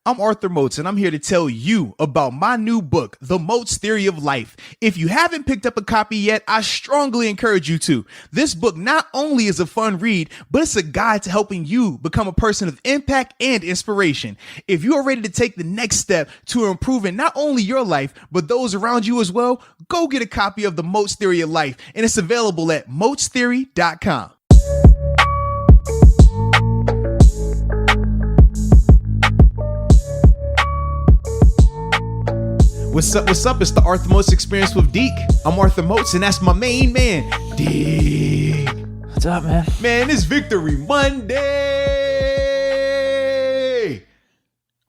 I'm Arthur Moats, and I'm here to tell you about my new book, The Moats Theory of Life. If you haven't picked up a copy yet, I strongly encourage you to. This book not only is a fun read, but it's a guide to helping you become a person of impact and inspiration. If you are ready to take the next step to improving not only your life, but those around you as well, go get a copy of The Moats Theory of Life, and it's available at moatstheory.com. What's up? It's the Arthur Moats Experience with Deke. I'm Arthur Moats, and that's my main man, Deke. What's up, man? Man, it's Victory Monday.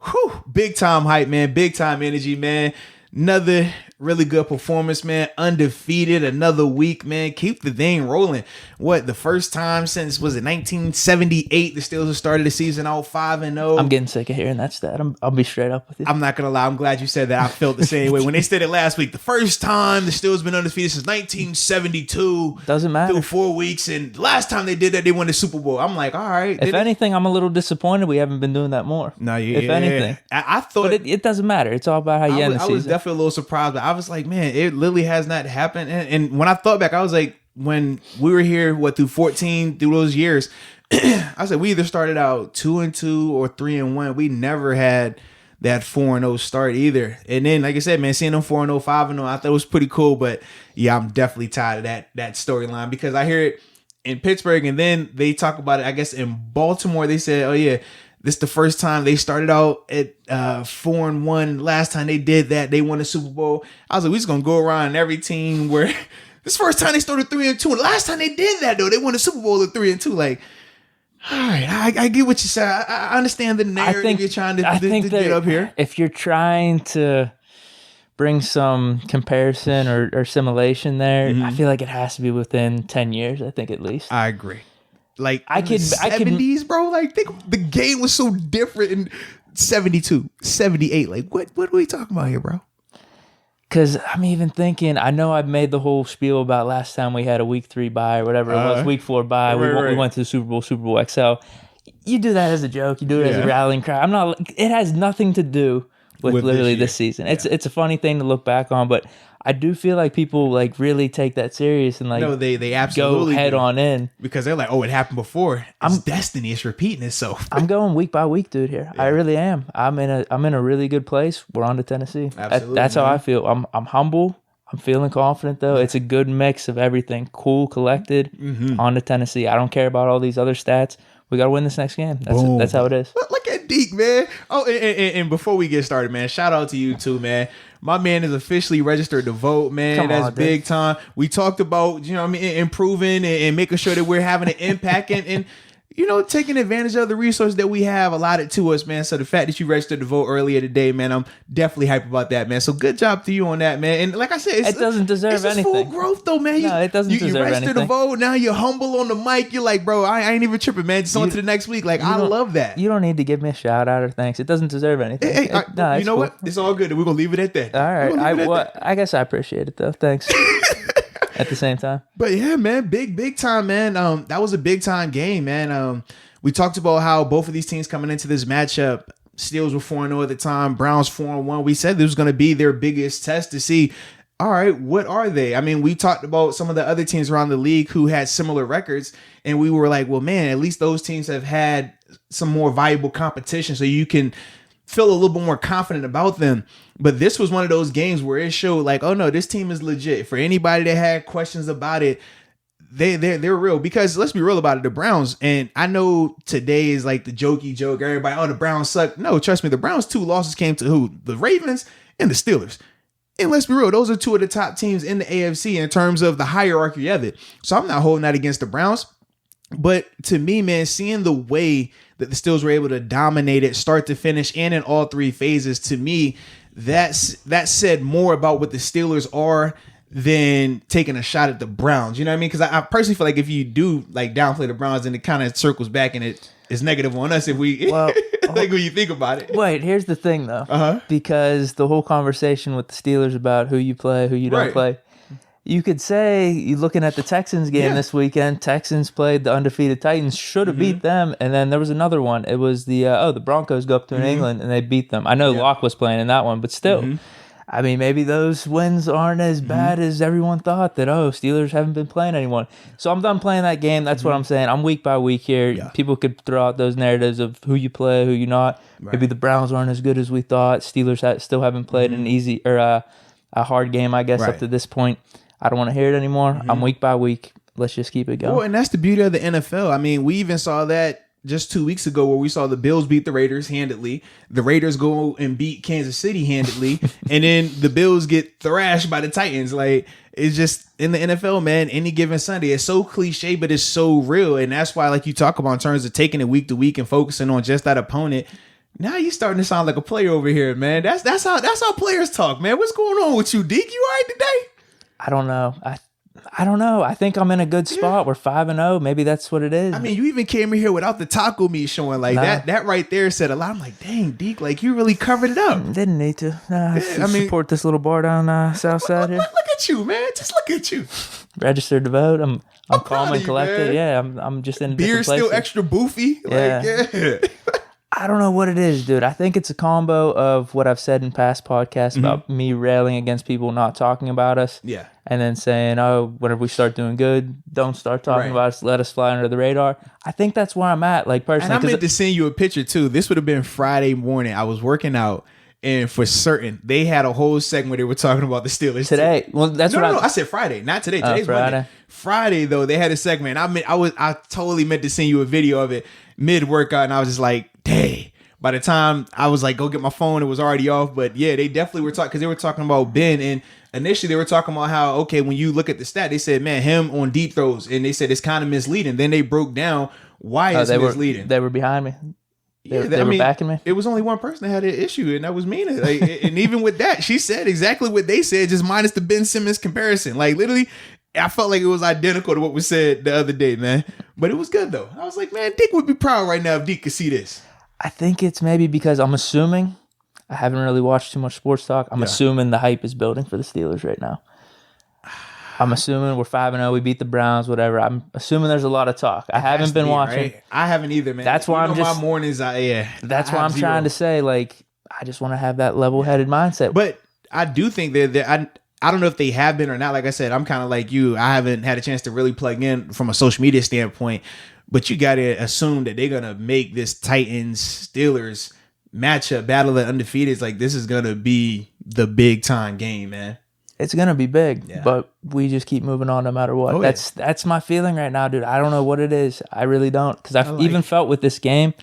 Whew. Big time hype, man. Big time energy, man. Another really good performance, man. Undefeated, another week, man. Keep the thing rolling. What, the first time since, was it 1978, the Steelers started the season out 5-0? I'm getting sick of hearing that stat. I'll be straight up with you. I'm not going to lie. I'm glad you said that. I felt the same way. When they said it last week, the first time the Steelers been undefeated since 1972. Doesn't matter. Through 4 weeks. And last time they did that, they won the Super Bowl. I'm like, all right. If anything, I'm a little disappointed we haven't been doing that more. No, yeah. If anything. I thought. But it doesn't matter. It's all about how you end the season. I was definitely a little surprised, but I was like, man, it literally has not happened. And when I thought back, I was like, when we were here, through 14, through those years, I said we either started out 2-2 or 3-1. We never had that 4-0 start either. And then, like I said, man, seeing them 4-0, 5-0, I thought it was pretty cool. But yeah, I'm definitely tired of that storyline because I hear it in Pittsburgh, and then they talk about it, I guess, in Baltimore. They said, oh yeah, this is the first time they started out at 4-1. Last time they did that, they won the Super Bowl. I was like, we just gonna go around every team where this first time they started 3-2. And last time they did that though, they won the Super Bowl at 3-2. Like, all right, I get what you said. I understand the narrative you're trying to get up here. If you're trying to bring some comparison or assimilation there, I feel like it has to be within 10 years. I think at least. I agree. Like I could 70s, bro. Like the game was so different in 72, 78. Like what are we talking about here, bro? Because I'm even thinking, I know I've made the whole spiel about last time we had a week 3 bye or whatever it was, week 4 bye. Right. We went to the Super Bowl XL. You do that as a joke. You do it as a rallying cry. It has nothing to do with literally this season. Yeah. It's a funny thing to look back on, but I do feel like people like really take that serious and like they absolutely go head on in because they're like, oh, it happened before. It's destiny. It's repeating itself. I'm going week by week, dude. Here, I really am. I'm in a really good place. We're on to Tennessee. Absolutely, that's how I feel. I'm humble. I'm feeling confident though. It's a good mix of everything. Cool, collected. On to Tennessee. I don't care about all these other stats. We got to win this next game. That's how it is. Look at Deke, man. Oh, and before we get started, man, shout out to you too, man. My man is officially registered to vote, man. That's big time. We talked about, improving and making sure that we're having an impact and taking advantage of the resources that we have allotted to us, man. So the fact that you registered to vote earlier today, man, I'm definitely hyped about that, man. So good job to you on that, man. And like I said, it doesn't deserve anything. It's full growth, though, man. No, it doesn't deserve anything. You registered to vote. Now you're humble on the mic. You're like, bro, I ain't even tripping, man. Just on to the next week. Like, I love that. You don't need to give me a shout out or thanks. It doesn't deserve anything. Hey, you know what? It's all good. We're going to leave it at that. All right. I guess I appreciate it, though. Thanks. At the same time. But yeah, man, big time, man. That was a big time game, man. We talked about how both of these teams coming into this matchup, Steelers were 4-0 at the time, Browns 4-1. We said this was going to be their biggest test to see, all right, what are they? I mean, we talked about some of the other teams around the league who had similar records, and we were like, well, man, at least those teams have had some more valuable competition so you can feel a little bit more confident about them. But this was one of those games where it showed like, oh no, this team is legit. For anybody that had questions about it, they're real, because let's be real about it. The Browns, and I know today is like the jokey joke. Everybody, oh, the Browns suck. No, trust me. The Browns' 2 losses came to who? The Ravens and the Steelers. And let's be real, those are 2 of the top teams in the AFC in terms of the hierarchy of it. So I'm not holding that against the Browns. But to me, man, seeing the way that the Steelers were able to dominate it start to finish and in all 3 phases, to me, that said more about what the Steelers are than taking a shot at the Browns. You know what I mean? Because I personally feel like if you do like downplay the Browns, then it kind of circles back and it is negative on us if we like when you think about it. Wait, here's the thing though, because the whole conversation with the Steelers about who you play, who you don't play, You could say, you looking at the Texans game this weekend, Texans played the undefeated Titans, should have beat them, and then there was another one. It was the Broncos go up to New England, and they beat them. I know Locke was playing in that one, but still, I mean, maybe those wins aren't as bad as everyone thought, that, Steelers haven't been playing anyone. So I'm done playing that game. That's what I'm saying. I'm week by week here. Yeah. People could throw out those narratives of who you play, who you not. Right. Maybe the Browns aren't as good as we thought. Steelers still haven't played an easy or a hard game, I guess, up to this point. I don't want to hear it anymore. I'm week by week. Let's just keep it going. Well, and that's the beauty of the NFL. I mean, we even saw that just 2 weeks ago where we saw the Bills beat the Raiders handedly. The Raiders go and beat Kansas City handedly. And then the Bills get thrashed by the Titans. Like, it's just in the NFL, man, any given Sunday. It's so cliche, but it's so real. And that's why, like you talk about in terms of taking it week to week and focusing on just that opponent. Now you starting to sound like a player over here, man. That's how players talk, man. What's going on with you, Deke? You all right today? I don't know. I don't know. I think I'm in a good spot. We're 5-0. Maybe that's what it is. I mean, you even came in here without the taco meat showing. Like that right there said a lot. I'm like, dang, Deke, like you really covered it up. Didn't need to. I support this little bar down South Side here. Look at you, man. Just look at you. Registered to vote. I'm calm and collected. Yeah, I'm just in. Beer still extra boofy. Yeah. Like, I don't know what it is, dude. I think it's a combo of what I've said in past podcasts about me railing against people not talking about us. Yeah. And then saying, whenever we start doing good, don't start talking about us. Let us fly under the radar. I think that's where I'm at, like, personally. And I meant to send you a picture, too. This would have been Friday morning. I was working out. And for certain, they had a whole segment where they were talking about the Steelers today. Well, that's no, I said Friday, not today. Today's Friday. Monday. Friday though, they had a segment. I totally meant to send you a video of it mid workout, and I was just like, dang. By the time I was like, go get my phone, it was already off. But yeah, they definitely were talking because they were talking about Ben, and initially they were talking about how when you look at the stat, they said, man, him on deep throws, and they said it's kind of misleading. Then they broke down why it's misleading. They were behind me. They were backing me. It was only one person that had an issue, and that was Mina. Like, and even with that, she said exactly what they said, just minus the Ben Simmons comparison. Like, literally, I felt like it was identical to what was said the other day, man. But it was good, though. I was like, man, Deke would be proud right now if Deke could see this. I think it's maybe because I'm assuming, I haven't really watched too much sports talk. I'm assuming the hype is building for the Steelers right now. I'm assuming we're 5-0. We beat the Browns, whatever. I'm assuming there's a lot of talk. I haven't been watching. Right? I haven't either, man. That's why my mornings. That's why I'm trying to say, like, I just want to have that level-headed mindset. But I do think that I don't know if they have been or not. Like I said, I'm kind of like you. I haven't had a chance to really plug in from a social media standpoint. But you got to assume that they're gonna make this Titans Steelers matchup, battle of undefeateds. Like, this is gonna be the big time game, man. It's going to be big, but we just keep moving on no matter what. That's my feeling right now, dude. I don't know what it is. I really don't. Because I've even felt with this game,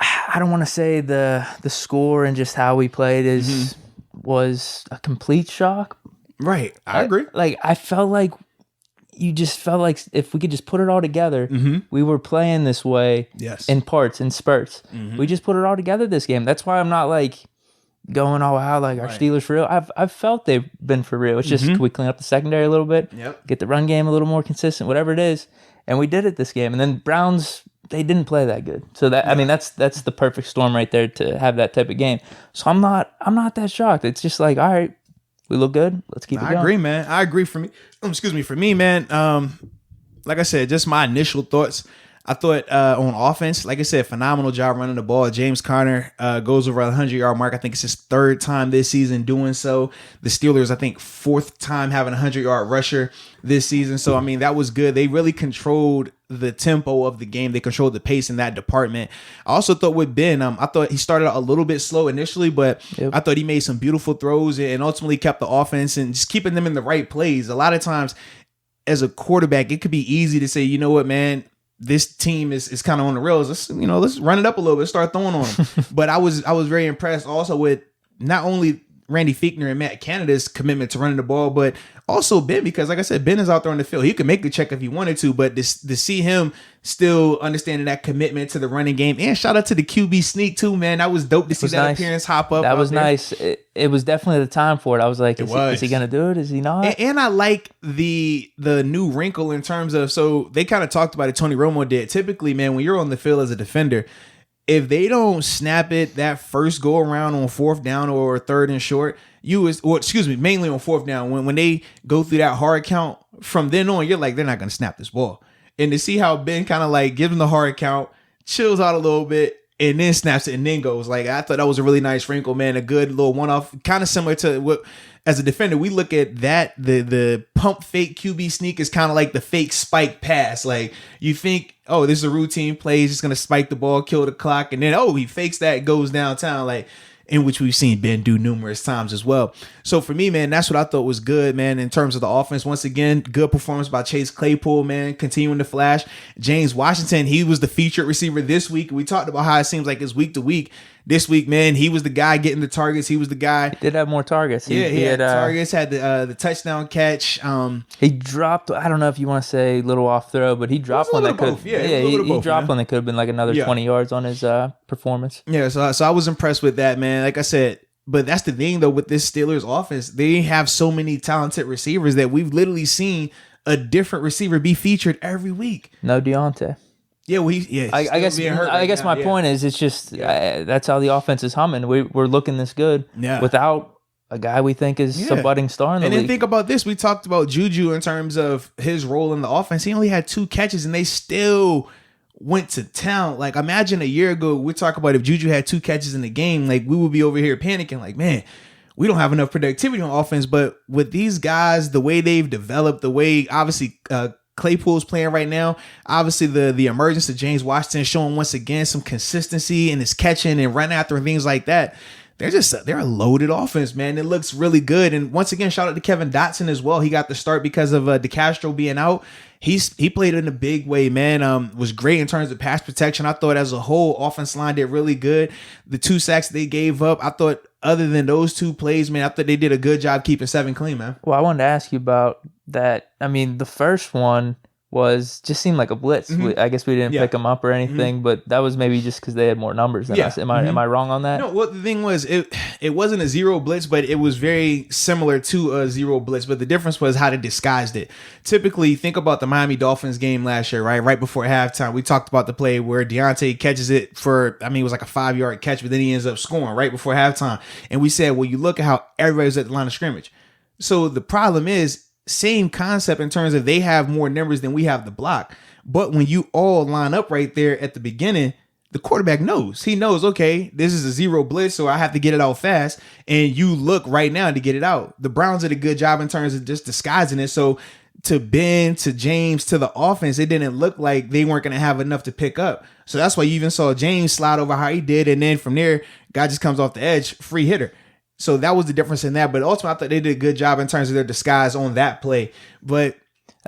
I don't want to say the score and just how we played was a complete shock. Right. I agree. Like, I felt like you just felt like if we could just put it all together, we were playing this way in parts, in spurts. We just put it all together this game. That's why I'm not like going all out like our Steelers for real. I've felt they've been for real. It's just can we clean up the secondary a little bit, get the run game a little more consistent, whatever it is, and we did it this game. And then Browns, they didn't play that good. So that I mean that's the perfect storm right there to have that type of game. So I'm not that shocked. It's just like, all right, we look good. Let's keep it going. I agree, man. I agree. For me, man. Like I said, just my initial thoughts. I thought on offense, like I said, phenomenal job running the ball. James Conner goes over a 100-yard mark. I think it's his third time this season doing so. The Steelers, I think, fourth time having a 100-yard rusher this season. So, I mean, that was good. They really controlled the tempo of the game. They controlled the pace in that department. I also thought with Ben, I thought he started out a little bit slow initially, but I thought he made some beautiful throws and ultimately kept the offense and just keeping them in the right plays. A lot of times as a quarterback, it could be easy to say, you know what, man, this team is kind of on the rails. Let's run it up a little bit, start throwing on them. But I was very impressed also with not only Randy Fichtner and Matt Canada's commitment to running the ball, but also Ben, because like I said, Ben is out there on the field. He could make the check if he wanted to, but to see him still understanding that commitment to the running game, and shout out to the QB sneak too, man. That was dope to see that appearance hop up. That was nice. It was definitely the time for it. I was like, is he going to do it? Is he not? And I like the new wrinkle in terms of, so they kind of talked about it, Tony Romo did. Typically, man, when you're on the field as a defender, if they don't snap it that first go around on fourth down or third and short, mainly on fourth down, when they go through that hard count, from then on, you're like, they're not going to snap this ball. And to see how Ben kind of like gives them the hard count, chills out a little bit, and then snaps it and then goes. Like, I thought that was a really nice wrinkle, man. A good little one-off, kind of similar to what, as a defender, we look at that, the pump fake QB sneak is kind of like the fake spike pass. Like, you think, oh, this is a routine play. He's just going to spike the ball, kill the clock. And then, oh, he fakes that, goes downtown. Like, in which we've seen Ben do numerous times as well. So for me, man, that's what I thought was good, man, in terms of the offense. Once again, good performance by Chase Claypool, man, continuing to flash. James Washington, he was the featured receiver this week. We talked about how it seems like it's week to week. This week, man, he was the guy getting the targets. He was the guy. He did have more targets. He had targets, had the touchdown catch. He dropped, I don't know if you want to say little off throw, but he dropped one that could. He dropped one that could have been like another 20 yards on his performance. Yeah, so I was impressed with that, man. Like I said, but that's the thing, though, with this Steelers offense. They have so many talented receivers that we've literally seen a different receiver be featured every week. No Deontay. Yeah, I guess my point is, it's just that's how the offense is humming. We're looking this good without a guy we think is a budding star in the league. And then think about this. We talked about Juju in terms of his role in the offense. He only had 2 catches, and they still went to town. Like, imagine a year ago, we talk about if Juju had 2 catches in the game, like, we would be over here panicking like, man, we don't have enough productivity on offense. But with these guys, the way they've developed, the way, obviously, Claypool's playing right now, obviously the emergence of James Washington showing once again some consistency in his catching and running after and things like that. They're a loaded offense, man. It looks really good. And once again, shout out to Kevin Dotson as well. He got the start because of DeCastro being out. He played in a big way, man. Was great in terms of pass protection. I thought as a whole, offense line did really good. The 2 sacks they gave up, I thought other than those 2 plays, man, I thought they did a good job keeping 7 clean, man. Well, I wanted to ask you about that. I mean, the first one just seemed like a blitz. Mm-hmm. I guess we didn't pick them up or anything, but that was maybe just because they had more numbers than us. Am I wrong on that? No, well, the thing was, it wasn't a zero blitz, but it was very similar to a zero blitz. But the difference was how they disguised it. Typically, think about the Miami Dolphins game last year, right? Right before halftime, we talked about the play where Deontay catches it for, it was like a 5-yard catch, but then he ends up scoring right before halftime. And we said, well, you look at how everybody was at the line of scrimmage. So the problem is, same concept in terms of they have more numbers than we have the block. But when you all line up right there at the beginning, the quarterback knows. He knows, okay, this is a zero blitz, so I have to get it out fast. And you look right now to get it out. The Browns did a good job in terms of just disguising it. So to Ben, to James, to the offense, it didn't look like they weren't going to have enough to pick up. So that's why you even saw James slide over how he did. And then from there, guy just comes off the edge, free hitter. So that was the difference in that. But ultimately, I thought they did a good job in terms of their disguise on that play. But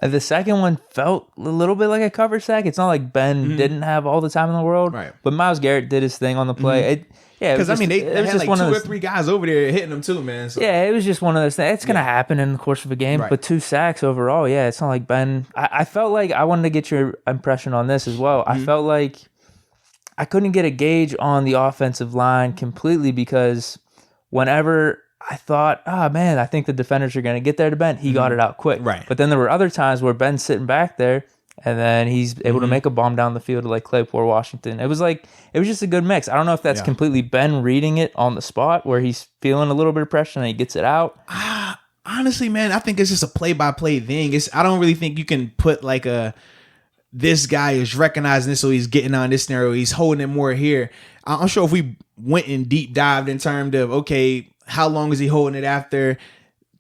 the second one felt a little bit like a cover sack. It's not like Ben didn't have all the time in the world. Right. But Myles Garrett did his thing on the play. Because, they had like 2 or 3 guys over there hitting them too, man. So. Yeah, it was just one of those things. It's going to happen in the course of a game. Right. But 2 sacks overall, it's not like Ben. I felt like, I wanted to get your impression on this as well. I felt like I couldn't get a gauge on the offensive line completely because whenever I thought, I think the defenders are going to get there to Ben, he got it out quick. Right. But then there were other times where Ben's sitting back there and then he's able to make a bomb down the field to like Claypool or Washington. It was just a good mix. I don't know if that's completely Ben reading it on the spot where he's feeling a little bit of pressure and he gets it out. Honestly, man, I think it's just a play-by-play thing. I don't really think you can put like this guy is recognizing this, so he's getting on this scenario. He's holding it more here. I'm sure if we went in deep dived in terms of, okay, how long is he holding it after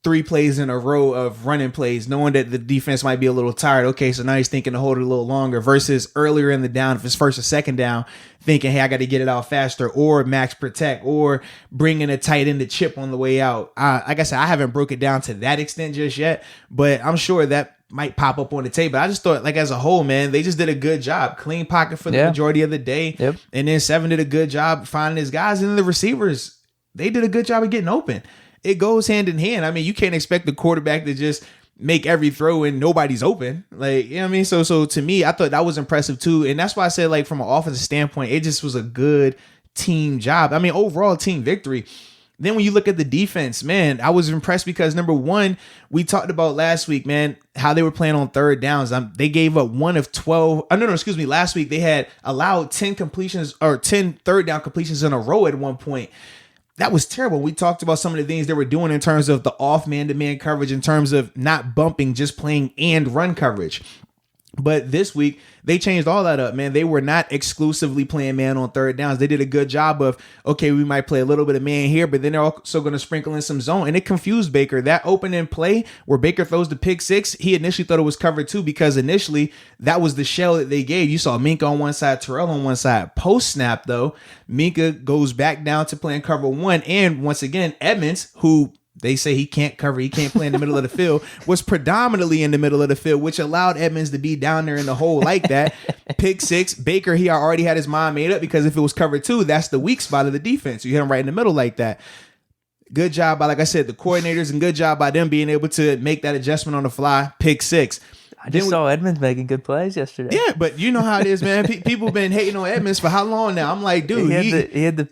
3 plays in a row of running plays, knowing that the defense might be a little tired. Okay, so now he's thinking to hold it a little longer versus earlier in the down, if it's first or second down, thinking, hey, I got to get it out faster, or max protect, or bringing a tight end to chip on the way out. Like I said, I haven't broke it down to that extent just yet, but I'm sure that might pop up on the tape. But I just thought, like, as a whole, man, they just did a good job. Clean pocket for the majority of the day. Yep. And then Seven did a good job finding his guys. And then the receivers, they did a good job of getting open. It goes hand in hand. I mean, you can't expect the quarterback to just make every throw and nobody's open. Like, you know what I mean? So to me, I thought that was impressive too. And that's why I said, like, from an offensive standpoint, it just was a good team job. I mean, overall team victory. Then when you look at the defense, man, I was impressed because number one, we talked about last week, man, how they were playing on third downs. They gave up 1 of 12. Excuse me. Last week they had allowed 10 completions or 10 third down completions in a row at one point. That was terrible. We talked about some of the things they were doing in terms of the off man-to-man coverage, in terms of not bumping, just playing and run coverage. But this week, they changed all that up, man. They were not exclusively playing man on third downs. They did a good job of, okay, we might play a little bit of man here, but then they're also going to sprinkle in some zone. And it confused Baker. That opening play where Baker throws the pick six, he initially thought it was cover two because initially that was the shell that they gave. You saw Minka on one side, Terrell on one side. Post snap, though, Minka goes back down to playing cover one. And once again, Edmonds, who they say he can't cover, he can't play in the middle of the field, was predominantly in the middle of the field, which allowed Edmonds to be down there in the hole like that. Pick six. Baker, he already had his mind made up because if it was cover two, that's the weak spot of the defense. You hit him right in the middle like that. Good job by, like I said, the coordinators, and good job by them being able to make that adjustment on the fly. Pick six. I just saw Edmonds making good plays yesterday. Yeah, but you know how it is, man. People been hating on Edmonds for how long now? I'm like, dude, he had the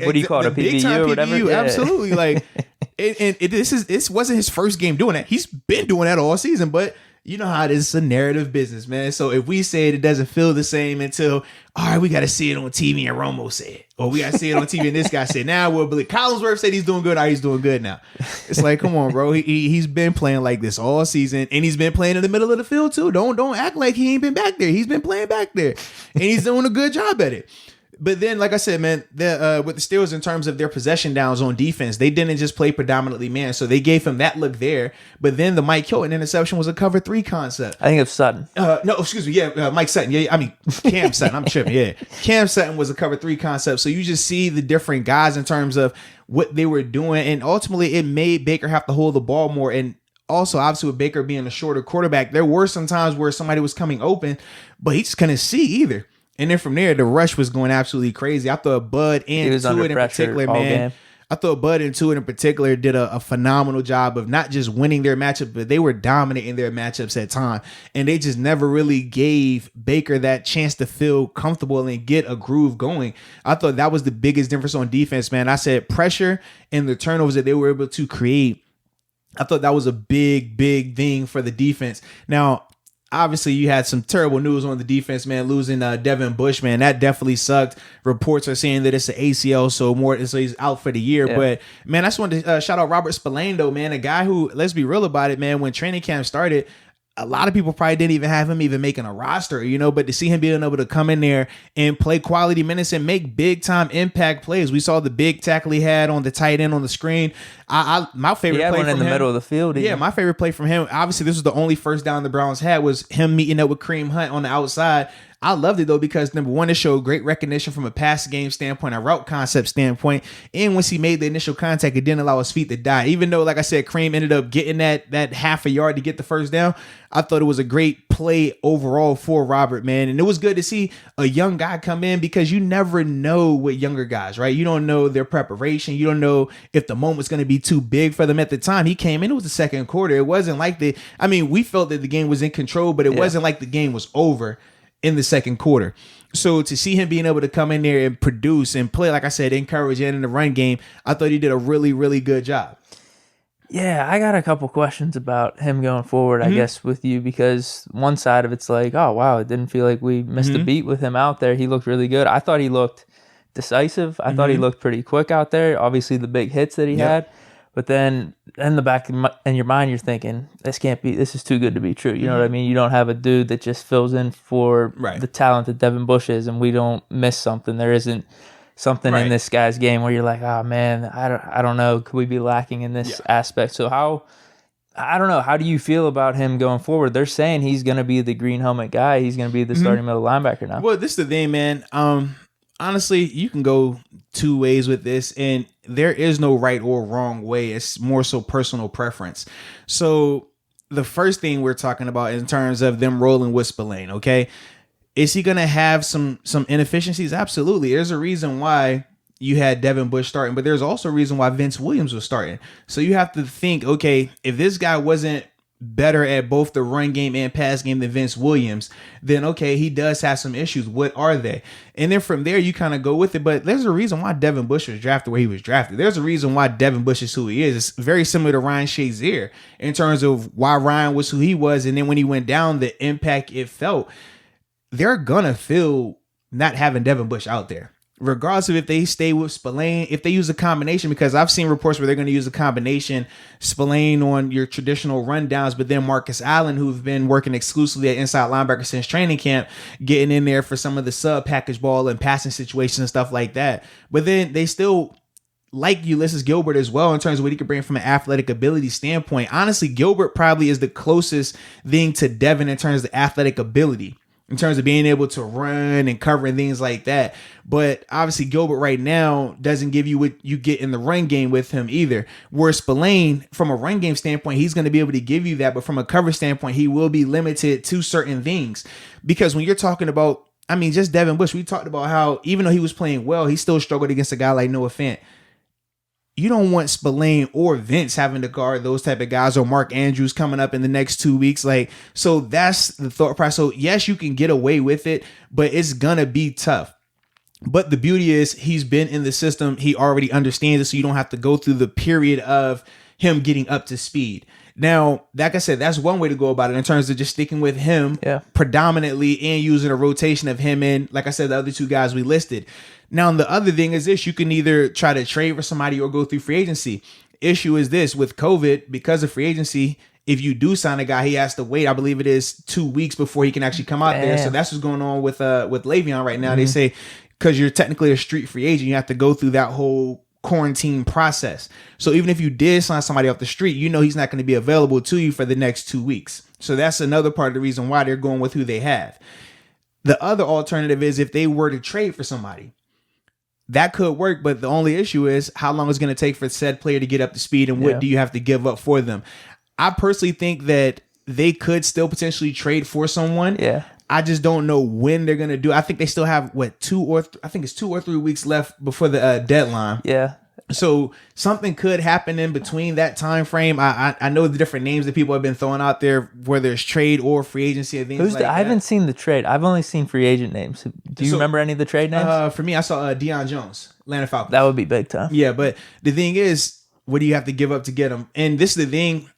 what do you call it, a PBU or whatever? Yeah. Absolutely, like, this wasn't his first game doing that. He's been doing that all season, but you know how it is. It's a narrative business, man. So if we say it doesn't feel the same until, all right, we got to see it on TV and Romo said it, or we got to see it on TV and this guy said, now we'll believe. Collinsworth said he's doing good. All right, he's doing good now. It's like, come on, bro. He's been playing like this all season, and he's been playing in the middle of the field too. Don't act like he ain't been back there. He's been playing back there, and he's doing a good job at it. But then, like I said, man, with the Steelers in terms of their possession downs on defense, they didn't just play predominantly man. So they gave him that look there. But then the Mike Hilton interception was a cover three concept. I think it's Sutton. No, excuse me. Yeah, Mike Sutton. Yeah, I mean, Cam Sutton. I'm tripping. Yeah. Cam Sutton was a cover three concept. So you just see the different guys in terms of what they were doing. And ultimately, it made Baker have to hold the ball more. And also, obviously, with Baker being a shorter quarterback, there were some times where somebody was coming open, but he just couldn't see either. And then from there, the rush was going absolutely crazy. I thought Bud and Tuitt in particular, man. I thought Bud and Tuitt in particular did a phenomenal job of not just winning their matchup, but they were dominating their matchups at time. And they just never really gave Baker that chance to feel comfortable and get a groove going. I thought that was the biggest difference on defense, man. I said pressure and the turnovers that they were able to create. I thought that was a big, big thing for the defense. Now, obviously, you had some terrible news on the defense, man, losing Devin Bush, man. That definitely sucked. Reports are saying that it's an ACL, so he's out for the year. Yeah. But, man, I just wanted to shout out Robert Spillane, though, man, a guy who, let's be real about it, man, when training camp started, a lot of people probably didn't even have him even making a roster, but to see him being able to come in there and play quality minutes and make big time impact plays. We saw the big tackle he had on the tight end on the screen. My favorite play from him, in the middle of the field. Yeah, my favorite play from him. Obviously, this was the only first down the Browns had, was him meeting up with Kareem Hunt on the outside. I loved it, though, because number one, it showed great recognition from a pass game standpoint, a route concept standpoint. And once he made the initial contact, it didn't allow his feet to die. Even though, like I said, Kareem ended up getting that half a yard to get the first down, I thought it was a great play overall for Robert, man. And it was good to see a young guy come in, because you never know with younger guys, right? You don't know their preparation. You don't know if the moment's going to be too big for them at the time. He came in, it was the second quarter. It wasn't like we felt that the game was in control, but it wasn't like the game was over in the second quarter. So to see him being able to come in there and produce and play, like I said, encourage and in the run game, I thought he did a really, really good job. Yeah, I got a couple questions about him going forward, I guess, with you, because one side of it's like, oh, wow, it didn't feel like we missed a beat with him out there. He looked really good. I thought he looked decisive. I thought he looked pretty quick out there. Obviously, the big hits that he had. But then in the back in your mind, you're thinking, this is too good to be true. You know what I mean? You don't have a dude that just fills in for the talent that Devin Bush is, and we don't miss something. There isn't something in this guy's game where you're like, oh man, I don't know, could we be lacking in this aspect? So I don't know, how do you feel about him going forward? They're saying he's going to be the green helmet guy. He's going to be the starting middle linebacker now. Well, this is the thing, man. Honestly, you can go two ways with this, and there is no right or wrong way. It's more so personal preference. So the first thing we're talking about in terms of them rolling with Spillane, okay? Is he going to have some inefficiencies? Absolutely. There's a reason why you had Devin Bush starting, but there's also a reason why Vince Williams was starting. So you have to think, okay, if this guy wasn't better at both the run game and pass game than Vince Williams, then okay, he does have some issues. What are they? And then from there, you kind of go with it. But there's a reason why Devin Bush was drafted where he was drafted. There's a reason why Devin Bush is who he is. It's very similar to Ryan Shazier in terms of why Ryan was who he was. And then when he went down, the impact it felt. They're going to feel not having Devin Bush out there, regardless of if they stay with Spillane, if they use a combination, because I've seen reports where they're going to use a combination, Spillane on your traditional rundowns, but then Marcus Allen, who've been working exclusively at inside linebacker since training camp, getting in there for some of the sub package ball and passing situations and stuff like that. But then they still like Ulysses Gilbert as well in terms of what he could bring from an athletic ability standpoint. Honestly, Gilbert probably is the closest thing to Devin in terms of athletic ability, in terms of being able to run and cover and things like that. But obviously Gilbert right now doesn't give you what you get in the run game with him either. Whereas Spillane, from a run game standpoint, he's going to be able to give you that. But from a cover standpoint, he will be limited to certain things. Because when you're talking about, I mean, just Devin Bush, we talked about how even though he was playing well, he still struggled against a guy like Noah Fant. You don't want Spillane or Vince having to guard those type of guys, or Mark Andrews coming up in the next 2 weeks. Like, so that's the thought process. So yes, you can get away with it, but it's gonna be tough. But the beauty is he's been in the system. He already understands it. So you don't have to go through the period of him getting up to speed. Now, like I said, that's one way to go about it in terms of just sticking with him predominantly and using a rotation of him and, like I said, the other two guys we listed. Now, the other thing is this: you can either try to trade for somebody or go through free agency. Issue is this: with COVID, because of free agency, if you do sign a guy, he has to wait, I believe it is 2 weeks before he can actually come out there. So that's what's going on with Le'Veon right now. Mm-hmm. They say because you're technically a street free agent, you have to go through that whole quarantine process. So even if you did sign somebody off the street, you know he's not going to be available to you for the next 2 weeks. So that's another part of the reason why they're going with who they have. The other alternative is if they were to trade for somebody. That could work, but the only issue is how long it's going to take for said player to get up to speed, and what do you have to give up for them? I personally think that they could still potentially trade for someone. Yeah. I just don't know when they're going to do it. I think they still have, 2 or 3 weeks left before the deadline. Yeah. So something could happen in between that time frame. I know the different names that people have been throwing out there, whether it's trade or free agency and things like that. I haven't seen the trade. I've only seen free agent names. Do you remember any of the trade names? For me, I saw Deion Jones, Atlanta Falcons. That would be big time. Yeah, but the thing is, what do you have to give up to get him? And this is the thing.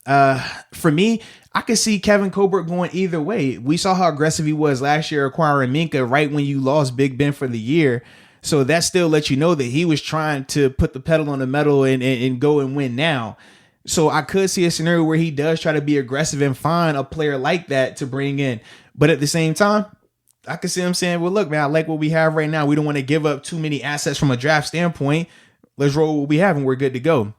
For me, I could see Kevin Colbert going either way. We saw how aggressive he was last year acquiring Minka right when you lost Big Ben for the year. So that still lets you know that he was trying to put the pedal on the metal and go and win now. So I could see a scenario where he does try to be aggressive and find a player like that to bring in. But at the same time, I could see him saying, well, look, man, I like what we have right now. We don't want to give up too many assets from a draft standpoint. Let's roll what we have and we're good to go.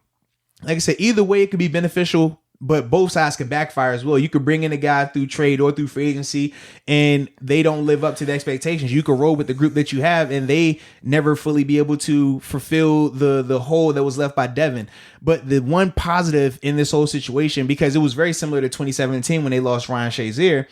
Like I said, either way, it could be beneficial, but both sides can backfire as well. You could bring in a guy through trade or through free agency, and they don't live up to the expectations. You could roll with the group that you have, and they never fully be able to fulfill the hole that was left by Devin. But the one positive in this whole situation, because it was very similar to 2017 when they lost Ryan Shazier,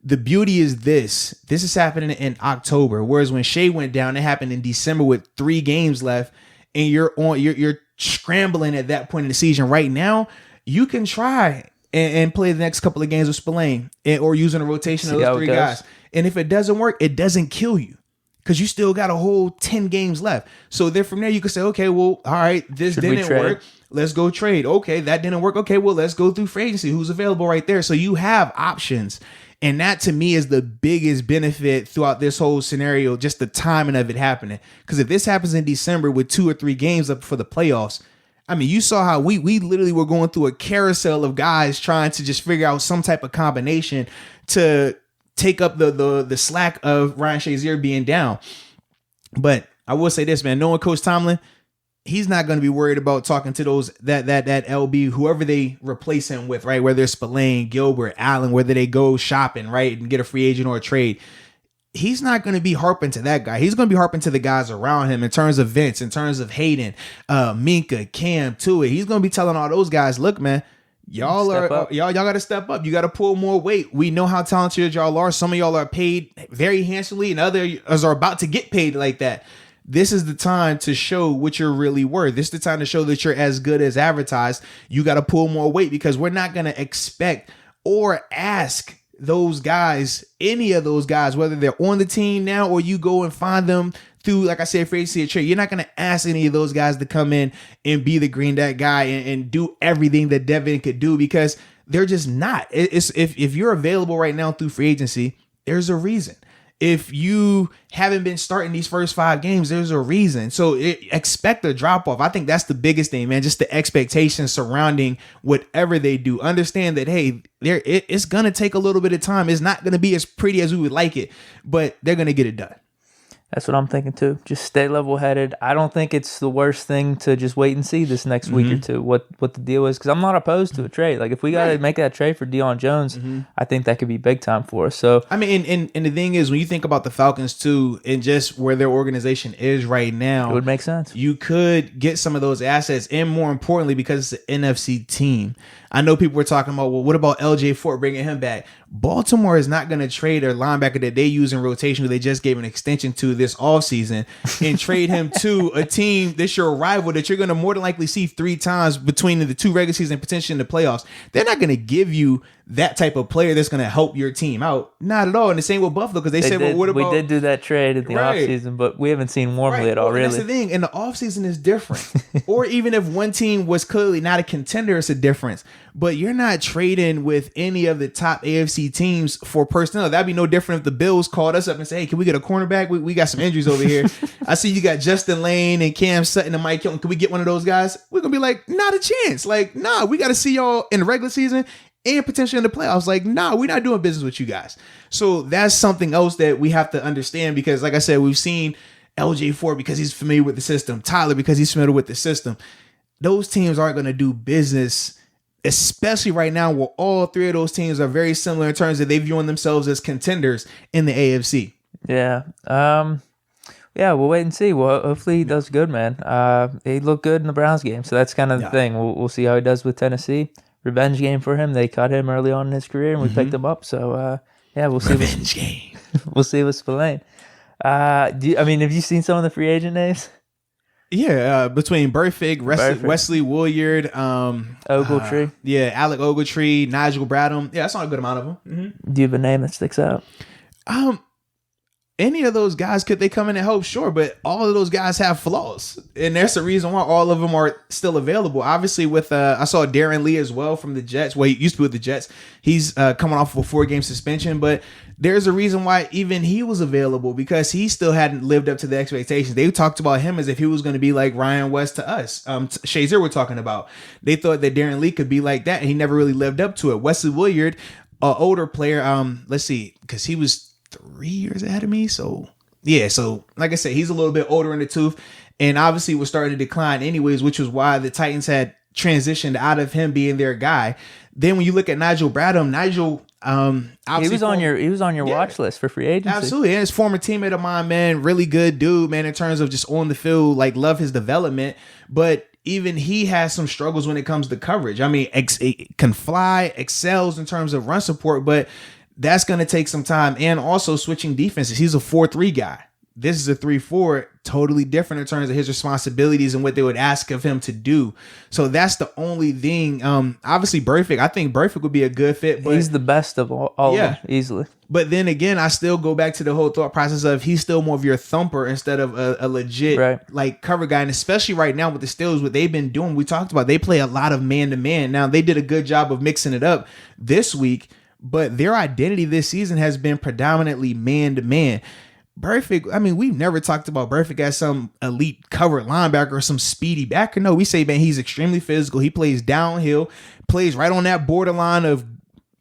the beauty is this is happening in October, whereas when Shea went down, it happened in December with 3 games left, and you're scrambling at that point in the season. Right now, you can try and play the next couple of games with Spillane or using a rotation of those 3 guys. And if it doesn't work, it doesn't kill you because you still got a whole 10 games left. So then from there, you can say, okay, well, all right, this didn't work. Let's go trade. Okay, that didn't work. Okay, well, let's go through free agency. Who's available right there? So you have options. And that to me is the biggest benefit throughout this whole scenario, just the timing of it happening. Because if this happens in December with 2 or 3 games up for the playoffs, I mean, you saw how we literally were going through a carousel of guys trying to just figure out some type of combination to take up the slack of Ryan Shazier being down. But I will say this, man, knowing Coach Tomlin, he's not going to be worried about talking to those that LB, whoever they replace him with, right? Whether it's Spillane, Gilbert, Allen, whether they go shopping, right, and get a free agent or a trade. He's not going to be harping to that guy. He's going to be harping to the guys around him in terms of Vince, in terms of Hayden, Minka, Cam, Tua. He's going to be telling all those guys, look, man, y'all got to step up. You got to pull more weight. We know how talented y'all are. Some of y'all are paid very handsomely and others are about to get paid like that. This is the time to show what you're really worth. This is the time to show that you're as good as advertised. You got to pull more weight because we're not going to expect or ask those guys, any of those guys, whether they're on the team now or you go and find them through, like I said, free agency or trade. You're not going to ask any of those guys to come in and be the green dot guy and do everything that Devin could do, because they're just not. If you're available right now through free agency, there's a reason. If you haven't been starting these first 5 games, there's a reason. So expect a drop off. I think that's the biggest thing, man. Just the expectations surrounding whatever they do. Understand that, hey, it's going to take a little bit of time. It's not going to be as pretty as we would like it, but they're going to get it done. That's what I'm thinking too. Just stay level-headed. I don't think it's the worst thing to just wait and see this next week or two what the deal is, because I'm not opposed to a trade. Like if we got to make that trade for Deion Jones, I think that could be big time for us. So I mean, and the thing is, when you think about the Falcons too, and just where their organization is right now, it would make sense. You could get some of those assets, and more importantly, because it's an NFC team. I know people were talking about, well, what about LJ Fort, bringing him back? Baltimore is not going to trade their linebacker that they use in rotation, who they just gave an extension to this offseason, and trade him to a team that's your rival that you're going to more than likely see 3 times between the 2 regular season and potentially in the playoffs. They're not going to give you that type of player that's going to help your team out. Not at all. And the same with Buffalo, because they said, well, what about... We did do that trade in the offseason, but we haven't seen warmly at all, really. That's the thing. And the offseason is different. Or even if one team was clearly not a contender, it's a difference. But you're not trading with any of the top AFC teams for personnel. That'd be no different if the Bills called us up and said, hey, can we get a cornerback? We got some injuries over here. I see you got Justin Lane and Cam Sutton and Mike Hilton. Can we get one of those guys? We're going to be like, not a chance. Like, nah, we got to see y'all in the regular season and potentially in the playoffs. Like, nah, we're not doing business with you guys. So that's something else that we have to understand, because like I said, we've seen LJ Ford because he's familiar with the system, Tyler because he's familiar with the system. Those teams aren't going to do business, especially right now where all 3 of those teams are very similar in terms of they viewing themselves as contenders in the AFC. Yeah. Yeah, we'll wait and see. Well, hopefully he does good, man. He looked good in the Browns game, so that's kind of the thing. We'll see how he does with Tennessee. Revenge game for him. They cut him early on in his career, and we picked him up. So, yeah, we'll see. Revenge game. We'll see what's Spillane. Have you seen some of the free agent names? Yeah, between Burfict, Wesley Woolyard, Ogletree. Alec Ogletree, Nigel Bradham. Yeah, that's not a good amount of them. Mm-hmm. Do you have a name that sticks out? Any of those guys, could they come in and help? Sure, but all of those guys have flaws, and there's a reason why all of them are still available. Obviously, with I saw Darren Lee as well from the Jets. Well, he used to be with the Jets. He's coming off of a 4-game suspension, but there's a reason why even he was available, because he still hadn't lived up to the expectations. They talked about him as if he was going to be like Ryan West to us. Shazier we're talking about. They thought that Darren Lee could be like that, and he never really lived up to it. Wesley Woolyard, an older player. Let's see, because he was 3 years ahead of me. So yeah, so like I said, he's a little bit older in the tooth, and obviously was starting to decline anyways, which was why the Titans had transitioned out of him being their guy. Then when you look at Nigel Bradham, he was on your watch list for free agency. Absolutely. And his former teammate of mine, man, really good dude, man, in terms of just on the field, like love his development. But even he has some struggles when it comes to coverage. I mean, can fly, excels in terms of run support, but that's going to take some time, and also switching defenses. He's a 4-3 guy. This is a 3-4, totally different in terms of his responsibilities and what they would ask of him to do. So that's the only thing. Obviously, Burfict. I think Burfict would be a good fit. But he's the best of all of them, easily. But then again, I still go back to the whole thought process of he's still more of your thumper instead of a legit like cover guy. And especially right now with the Steelers, what they've been doing, we talked about, they play a lot of man-to-man. Now, they did a good job of mixing it up this week, but their identity this season has been predominantly man-to-man. Burfict, I mean, we've never talked about Burfict as some elite cover linebacker or some speedy backer. No, we say, man, he's extremely physical. He plays downhill, plays right on that borderline of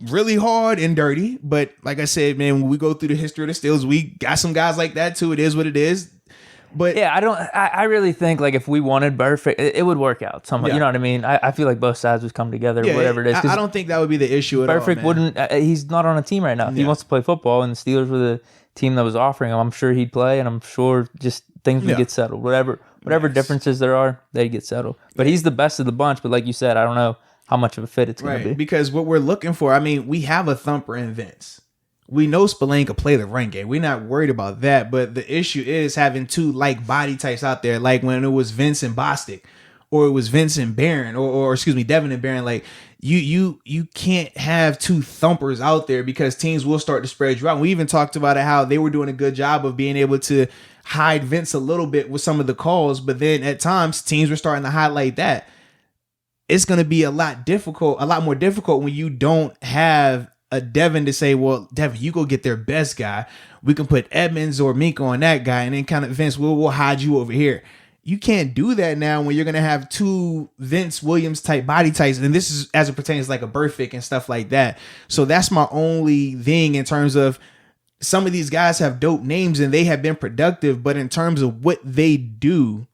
really hard and dirty. But like I said, man, when we go through the history of the Steelers, we got some guys like that too. It is what it is. But yeah, I really think like if we wanted Burfict, it would work out somehow. You know what I mean? I feel like both sides would come together, whatever it is. I don't think that would be the issue at all. Burfict wouldn't. He's not on a team right now. If he wants to play football, and the Steelers were the team that was offering him, I'm sure he'd play, and I'm sure just things would get settled. Whatever differences there are, they'd get settled. But he's the best of the bunch. But like you said, I don't know how much of a fit it's going to be. Because what we're looking for, I mean, we have a thumper in Vince. We know Spillane can play the run game. We're not worried about that. But the issue is having 2 like body types out there, like when it was Vince and Bostic. or it was Vince and Barron, or excuse me, Devin and Barron. Like you can't have two thumpers out there because teams will start to spread you out. We even talked about it, how they were doing a good job of being able to hide Vince a little bit with some of the calls, but then at times teams were starting to highlight that. It's going to be a lot more difficult when you don't have a Devin to say, well, Devin, you go get their best guy. We can put Edmonds or Minka on that guy, and then kind of Vince, we'll hide you over here. You can't do that now when you're going to have two Vince Williams type body types. And this is as it pertains like a Burfict and stuff like that. So that's my only thing in terms of some of these guys have dope names and they have been productive. But in terms of what they do,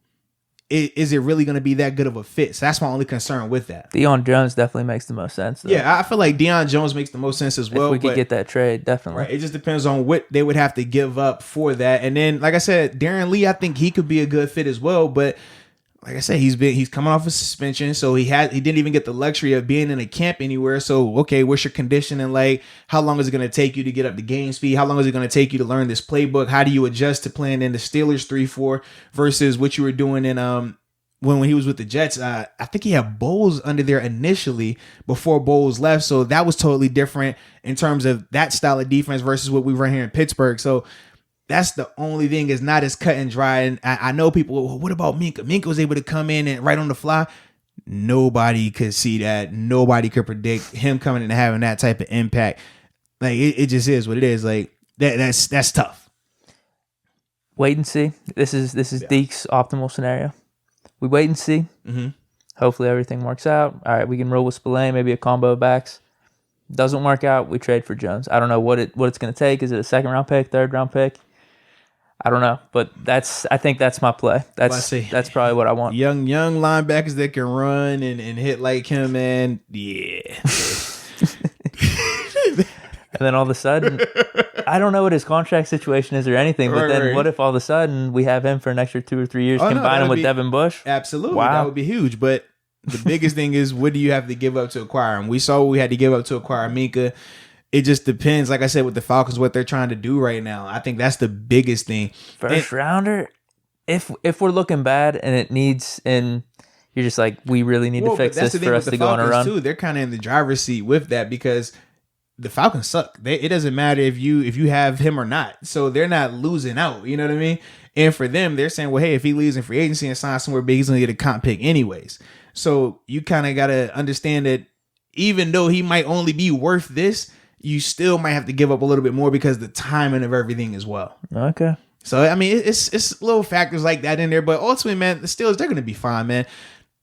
is it really going to be that good of a fit? So that's my only concern with that. Deion Jones definitely makes the most sense, though. Yeah, I feel like Deion Jones makes the most sense as well. If we could get that trade, definitely. Right, it just depends on what they would have to give up for that. And then, like I said, Darren Lee, I think he could be a good fit as well. But like I said, he's coming off a suspension, so he didn't even get the luxury of being in a camp anywhere. So, okay, what's your conditioning like? How long is it going to take you to get up to game speed? How long is it going to take you to learn this playbook? How do you adjust to playing in the Steelers 3-4 versus what you were doing in when he was with the Jets? I think he had Bowles under there initially before Bowles left. So that was totally different in terms of that style of defense versus what we run here in Pittsburgh. So that's the only thing, is not as cut and dry. And I know people, well, what about Minka? Minka was able to come in and right on the fly. Nobody could see that. Nobody could predict him coming in and having that type of impact. Like it just is what it is. Like that's tough. Wait and see. This is Deke's optimal scenario. We wait and see. Mm-hmm. Hopefully everything works out. All right, we can roll with Spillane, maybe a combo of backs. Doesn't work out, we trade for Jones. I don't know what it's going to take. Is it a second-round pick, third-round pick? I don't know, but I think that's my play. That's probably what I want. Young linebackers that can run and hit like him, man. Yeah. And then all of a sudden, I don't know what his contract situation is or anything, but then what if all of a sudden we have him for an extra 2 or 3 years, combine him with Devin Bush? Absolutely. Wow. That would be huge. But the biggest thing is, what do you have to give up to acquire him? We saw what we had to give up to acquire Minka. It just depends, like I said, with the Falcons, what they're trying to do right now. I think that's the biggest thing. First rounder, if we're looking bad and it needs, and you're just like, we really need to fix this for us to go on a run. Too. They're kind of in the driver's seat with that because the Falcons suck. It doesn't matter if you have him or not. So they're not losing out. You know what I mean? And for them, they're saying, well, hey, if he leaves in free agency and signs somewhere big, he's going to get a comp pick anyways. So you kind of got to understand that even though he might only be worth this, you still might have to give up a little bit more because the timing of everything as well. Okay. So, I mean, it's little factors like that in there. But ultimately, man, the Steelers, they're going to be fine, man.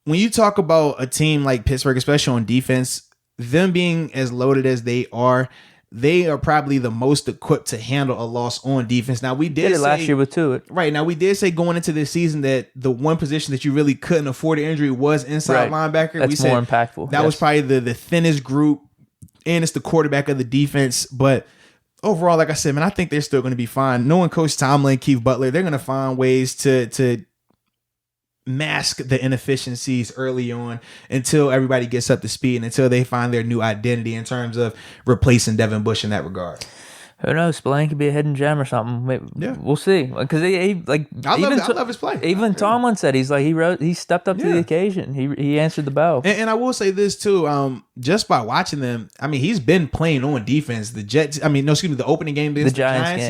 When you talk about a team like Pittsburgh, especially on defense, them being as loaded as they are probably the most equipped to handle a loss on defense. Now, we did say last year with Tuitt. Right. Now, we did say going into this season that the one position that you really couldn't afford an injury was inside linebacker. That's more impactful. That was probably the thinnest group, and it's the quarterback of the defense. But overall, like I said, man, I think they're still going to be fine. Knowing Coach Tomlin, Keith Butler, they're going to find ways to mask the inefficiencies early on until everybody gets up to speed and until they find their new identity in terms of replacing Devin Bush in that regard. Who knows? Spillane could be a hidden gem or something. We'll see. Because I love his play. Even Tomlin said he stepped up to the occasion. He answered the bell. And I will say this too. Just by watching them, I mean, he's been playing on defense. The opening game against the Giants.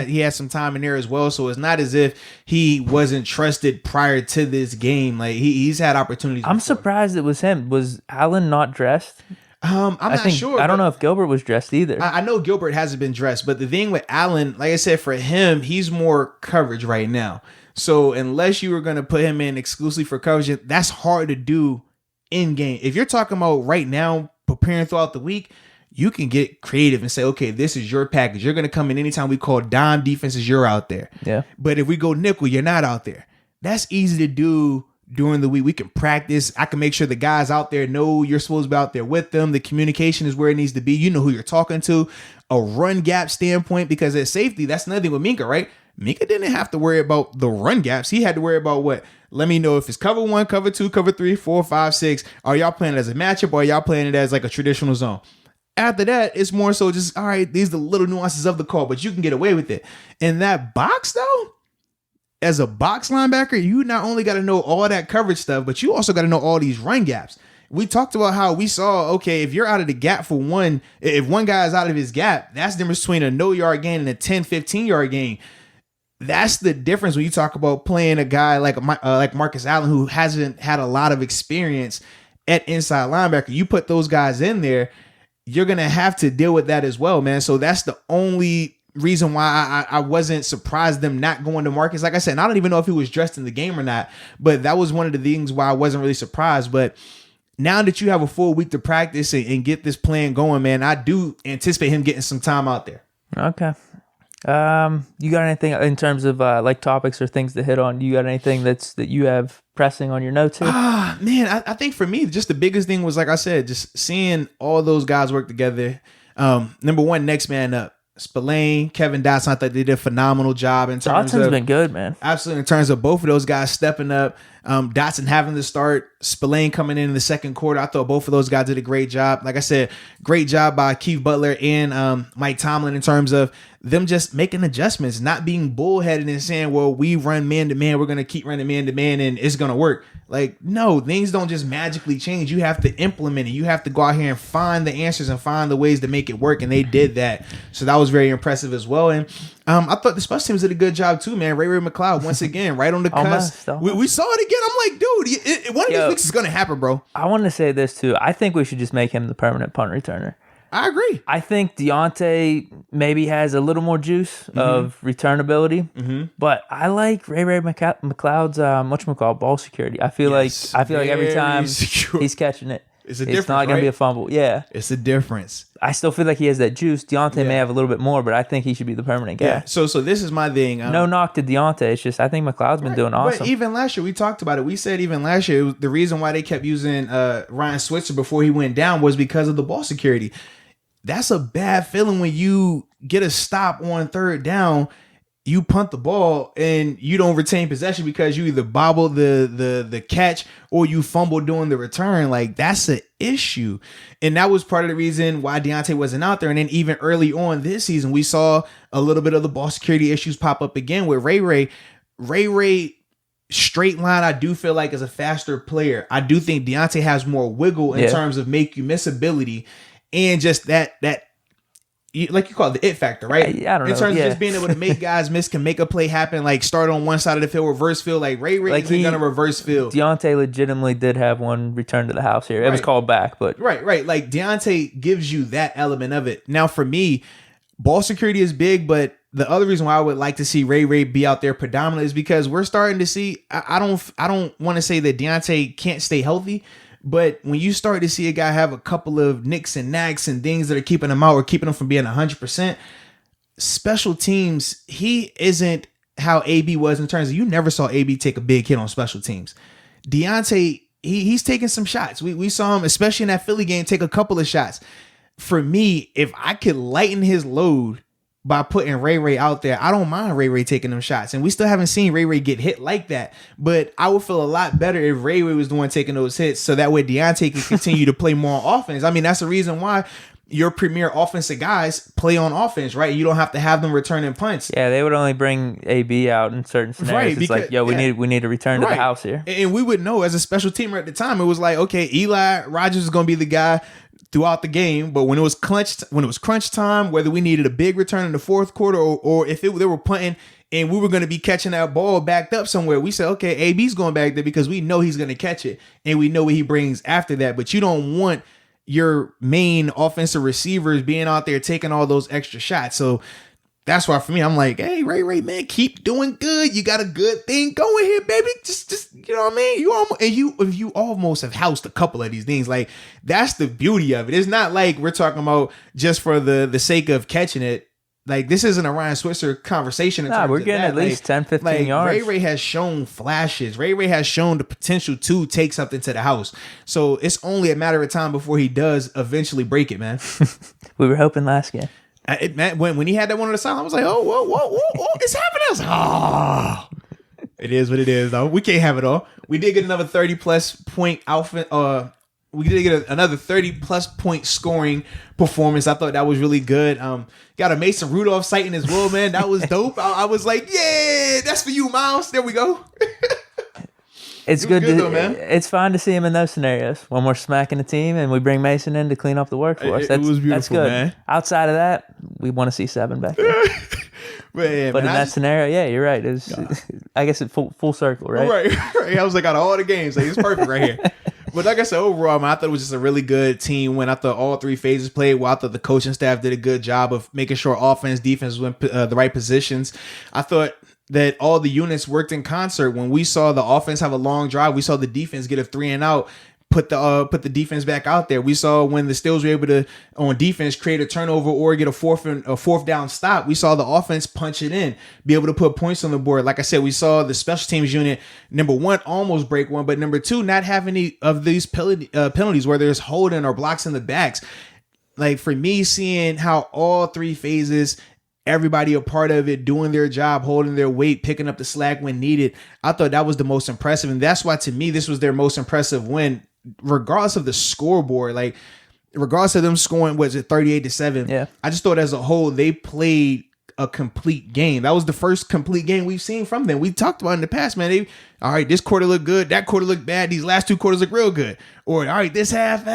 He had some time in there as well. So it's not as if he wasn't trusted prior to this game. Like he's had opportunities. I'm surprised it was him. Was Allen not dressed? I'm not sure. I don't know if Gilbert was dressed either. I know Gilbert hasn't been dressed, but the thing with Allen, like I said, for him, he's more coverage right now. So unless you were going to put him in exclusively for coverage, that's hard to do in game. If you're talking about right now, preparing throughout the week, you can get creative and say, okay, this is your package. You're going to come in anytime we call dime defenses, you're out there. Yeah. But if we go nickel, you're not out there. That's easy to do. During the week, we can practice. I can make sure the guys out there know you're supposed to be out there with them. The communication is where it needs to be. You know who you're talking to. A run gap standpoint, because at safety, that's another thing with Minka, right? Minka didn't have to worry about the run gaps. He had to worry about what? Let me know if it's cover 1, cover 2, cover 3, 4, 5, 6. Are y'all playing it as a matchup or are y'all playing it as like a traditional zone? After that, it's more so just, all right, these are the little nuances of the call, but you can get away with it. In that box, though, as a box linebacker, you not only got to know all that coverage stuff, but you also got to know all these run gaps. We talked about how we saw, okay, if you're out of the gap for one, if one guy is out of his gap, that's the difference between a no-yard gain and a 10, 15-yard gain. That's the difference when you talk about playing a guy like Marcus Allen, who hasn't had a lot of experience at inside linebacker. You put those guys in there, you're going to have to deal with that as well, man. So that's the only reason why I wasn't surprised them not going to Marcus. Like I said, and I don't even know if he was dressed in the game or not, but that was one of the things why I wasn't really surprised. But now that you have a full week to practice and get this plan going, man, I do anticipate him getting some time out there. Okay. You got anything in terms of like topics or things to hit on? You got anything that you have pressing on your notes here? Man, I think for me, just the biggest thing was, like I said, just seeing all those guys work together. Number one, next man up. Spillane, Kevin Dotson, I thought they did a phenomenal job in terms Dotson's been good, man. Absolutely, in terms of both of those guys stepping up. Dotson having to start, Spillane coming in the second quarter. I thought both of those guys did a great job. Like I said, great job by Keith Butler and Mike Tomlin in terms of them just making adjustments, not being bullheaded and saying, well, we run man-to-man, we're going to keep running man-to-man and it's going to work. Like, no, things don't just magically change. You have to implement it. You have to go out here and find the answers and find the ways to make it work, and they did that. So that was very impressive as well. And I thought the special teams did a good job too, man. Ray McLeod, once again, right on the cusp. We saw it again. I'm like, dude, one of these weeks is going to happen, bro. I want to say this too. I think we should just make him the permanent punt returner. I agree. I think Deontay maybe has a little more juice of returnability, but I like Ray McLeod's ball security. I feel like every time he's catching it, it's not going to be a fumble. Yeah, it's a difference. I still feel like he has that juice. Deontay may have a little bit more, but I think he should be the permanent guy. Yeah. So this is my thing. No knock to Deontay. It's just I think McLeod's been doing awesome. But even last year, we talked about it. We said even last year, the reason why they kept using Ryan Switzer before he went down was because of the ball security. That's a bad feeling when you get a stop on third down, you punt the ball and you don't retain possession because you either bobble the catch or you fumble during the return. Like, that's an issue. And that was part of the reason why Deontay wasn't out there. And then even early on this season, we saw a little bit of the ball security issues pop up again with Ray. Straight line, I do feel like is a faster player. I do think Deontay has more wiggle in terms of make you miss ability. And just that like you call it the it factor, right? I don't know. In terms of just being able to make guys miss, can make a play happen, like start on one side of the field, reverse field. Like Ray isn't going to reverse field. Deontay legitimately did have one return to the house here. It was called back, but. Right. Like Deontay gives you that element of it. Now for me, ball security is big, but the other reason why I would like to see Ray be out there predominantly is because we're starting to see, I don't want to say that Deontay can't stay healthy, but when you start to see a guy have a couple of nicks and knacks and things that are keeping him out or keeping him from being 100%, special teams, he isn't how AB was in terms of you never saw AB take a big hit on special teams. Deontay, he's taking some shots. We saw him, especially in that Philly game, take a couple of shots. For me, if I could lighten his load by putting Ray out there, I don't mind Ray taking them shots. And we still haven't seen Ray get hit like that. But I would feel a lot better if Ray was the one taking those hits so that way Deontay can continue to play more offense. I mean, that's the reason why your premier offensive guys play on offense, right? You don't have to have them returning punts. Yeah, they would only bring AB out in certain scenarios. Right, because, it's like, we need to return to the house here. And we would know as a special teamer at the time, it was like, okay, Eli Rogers is going to be the guy throughout the game, but when it was crunch time, whether we needed a big return in the fourth quarter or if they were punting and we were going to be catching that ball backed up somewhere, we said, okay, AB's going back there because we know he's going to catch it and we know what he brings after that. But you don't want your main offensive receivers being out there taking all those extra shots. So that's why for me, I'm like, hey, Ray, man, keep doing good. You got a good thing going here, baby. Just you know what I mean? You almost have housed a couple of these things. Like, that's the beauty of it. It's not like we're talking about just for the sake of catching it. Like, this isn't a Ryan Switzer conversation. We're getting at least 10, 15 yards. Ray has shown flashes. Ray has shown the potential to take something to the house. So it's only a matter of time before he does eventually break it, man. We were hoping last game. When he had that one on the side, I was like, oh, whoa, it's happening. I was like, oh, it is what it is, though. We can't have it all. We did get another 30-plus point we did get another 30-plus point scoring performance. I thought that was really good. Got a Mason Rudolph sighting as well, man. That was dope. I was like, yeah, that's for you, Miles. There we go. It's good though, man. It's fine to see him in those scenarios when we're smacking the team and we bring Mason in to clean up the work for us. It was beautiful, that's good. Man. Outside of that, we want to see 7 back there. But in that scenario, yeah, you're right. I guess it's full circle, right? Right. I was like, out of all the games, like, it's perfect right here. But like I said, overall, man, I thought it was just a really good team win. I thought all 3 phases played well. I thought the coaching staff did a good job of making sure offense, defense was in the right positions. I thought that all the units worked in concert. When we saw the offense have a long drive, we saw the defense get a 3 and out, put the defense back out there. We saw when the Steelers were able to, on defense, create a turnover or get a fourth down stop. We saw the offense punch it in, be able to put points on the board. Like I said, we saw the special teams unit, number 1, almost break one, but number 2, not have any of these penalties where there's holding or blocks in the backs. Like, for me, seeing how all 3 phases, everybody a part of it, doing their job, holding their weight, picking up the slack when needed, I thought that was the most impressive. And that's why, to me, this was their most impressive win, regardless of the scoreboard. Like, regardless of them scoring, was it 38-7? Yeah. I just thought as a whole, they played a complete game. That was the first complete game we've seen from them. We talked about in the past, man. All right, this quarter looked good. That quarter looked bad. These last 2 quarters look real good. Or, all right, this half,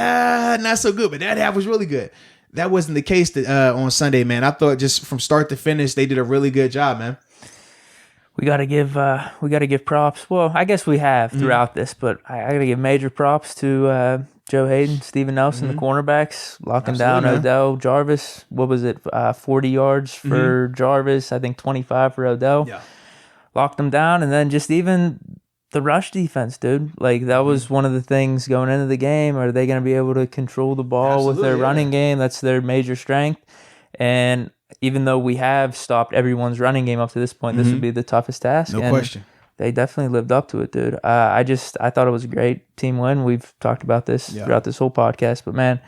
not so good, but that half was really good. That wasn't the case on Sunday, man. I thought just from start to finish, they did a really good job, man. We gotta give props. Well, I guess we have throughout this, but I gotta give major props to Joe Hayden, Steven Nelson, the cornerbacks, locking down Odell, Jarvis. What was it? 40 yards for Jarvis. I think 25 for Odell. Yeah, locked them down, and then just even the rush defense, dude. Like, that was one of the things going into the game. Are they going to be able to control the ball with their running game? That's their major strength. And even though we have stopped everyone's running game up to this point, this would be the toughest task. No question. They definitely lived up to it, dude. I thought it was a great team win. We've talked about this throughout this whole podcast, but man,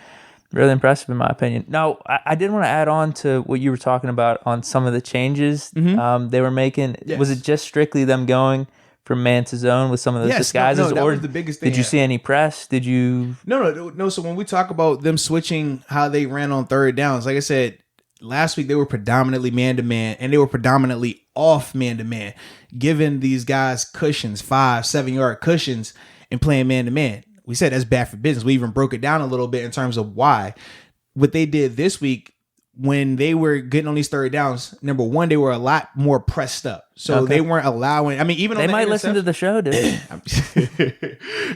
really impressive in my opinion. Now, I did want to add on to what you were talking about on some of the changes they were making. Yes. Was it just strictly them going from man to zone with some of those disguises? No, that was the biggest thing. Did you see any press? Did you? No. So when we talk about them switching how they ran on third downs, like I said, last week they were predominantly man-to-man, and they were predominantly off man-to-man, giving these guys cushions, 5-7 yard cushions, and playing man-to-man. We said that's bad for business. We even broke it down a little bit in terms of why. What they did this week, when they were getting on these third downs, number 1, they were a lot more pressed up. So they weren't allowing, even they might listen to the show, dude.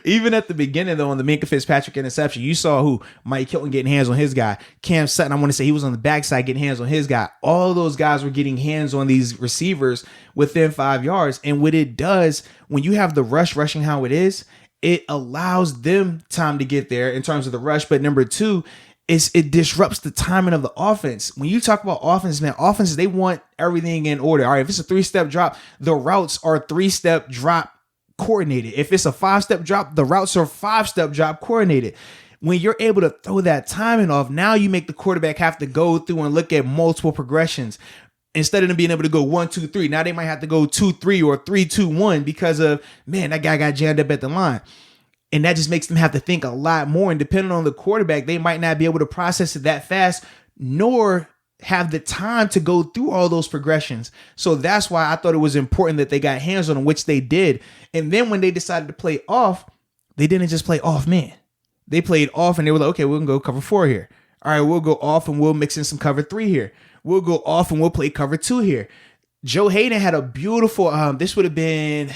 Even at the beginning, though, on the Minkah Fitzpatrick interception, you saw who Mike Hilton getting hands on his guy. Cam Sutton, I want to say he was on the backside getting hands on his guy. All those guys were getting hands on these receivers within 5 yards. And what it does, when you have the rushing how it is, it allows them time to get there in terms of the rush. But number 2, it disrupts the timing of the offense. When you talk about offense, man, offenses, they want everything in order. All right, if it's a 3-step drop, the routes are 3-step drop coordinated. If it's a 5-step drop, the routes are 5-step drop coordinated. When you're able to throw that timing off, now you make the quarterback have to go through and look at multiple progressions. Instead of them being able to go 1, 2, 3, now they might have to go 2, 3 or 3, 2, 1 because of, man, that guy got jammed up at the line. And that just makes them have to think a lot more. And depending on the quarterback, they might not be able to process it that fast, nor have the time to go through all those progressions. So that's why I thought it was important that they got hands on them, which they did. And then when they decided to play off, they didn't just play off man. They played off and they were like, okay, we're going to go cover 4 here. All right, we'll go off and we'll mix in some cover 3 here. We'll go off and we'll play cover 2 here. Joe Hayden had a beautiful, this would have been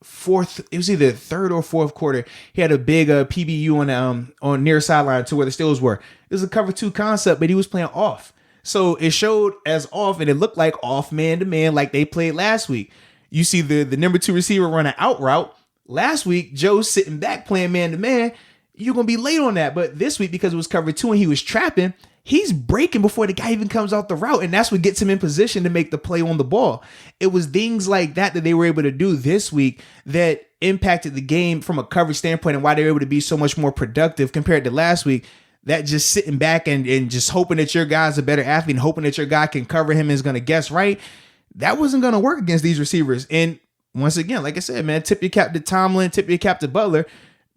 fourth, it was either third or fourth quarter. He had a big PBU on near sideline to where the Steelers were. It was a cover 2 concept, but he was playing off. So it showed as off, and it looked like off man-to-man like they played last week. You see the number 2 receiver run an out route. Last week, Joe's sitting back playing man-to-man. You're going to be late on that. But this week, because it was cover 2 and he was trapping, he's breaking before the guy even comes out the route, and that's what gets him in position to make the play on the ball. It was things like that they were able to do this week that impacted the game from a coverage standpoint, and why they were able to be so much more productive compared to last week. That just sitting back and just hoping that your guy's a better athlete and hoping that your guy can cover him is going to guess right, that wasn't going to work against these receivers. And once again, like I said, man, tip your cap to Tomlin, tip your cap to Butler.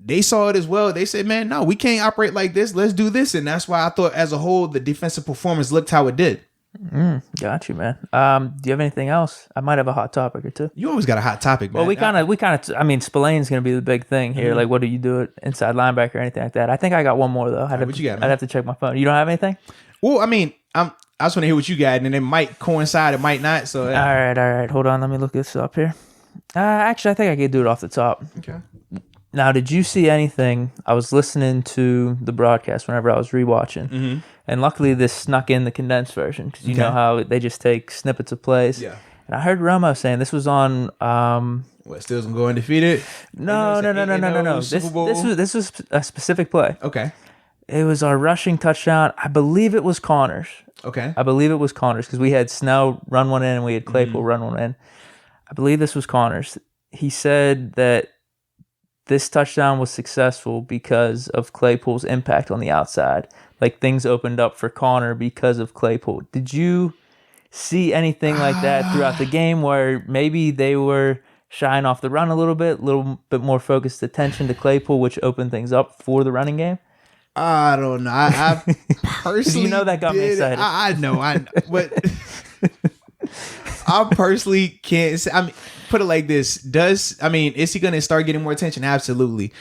they saw it as well. They said, man, no, we can't operate like this. Let's do this. And that's why I thought as a whole, the defensive performance looked how it did. Got you, man. Do you have anything else? I might have a hot topic or two. You always got a hot topic, man. Well, we kind of. I mean, Spillane's going to be the big thing here. Like, what do you do at inside linebacker or anything like that? I think I got one more though. What you got, man? I'd have to check my phone. You don't have anything? Well, I mean, I just want to hear what you got, and it might coincide, it might not. So, yeah. All right. Hold on, let me look this up here. Actually, I think I could do it off the top. Okay. Now, did you see anything? I was listening to the broadcast whenever I was rewatching, and luckily this snuck in the condensed version because you know how they just take snippets of plays. Yeah. And I heard Romo saying this was on. What, Steelers gonna go undefeated? No. This was a specific play. Okay. It was our rushing touchdown. I believe it was Connors. Okay. I believe it was Connors because we had Snell run one in and we had Claypool run one in. I believe this was Connors. He said that this touchdown was successful because of Claypool's impact on the outside. Like things opened up for Connor because of Claypool. Did you see anything like that throughout the game where maybe they were shying off the run a little bit more focused attention to Claypool, which opened things up for the running game? I don't know. I personally, that got me excited. I know, but I personally can't say. I mean, put it like this: is he going to start getting more attention? Absolutely.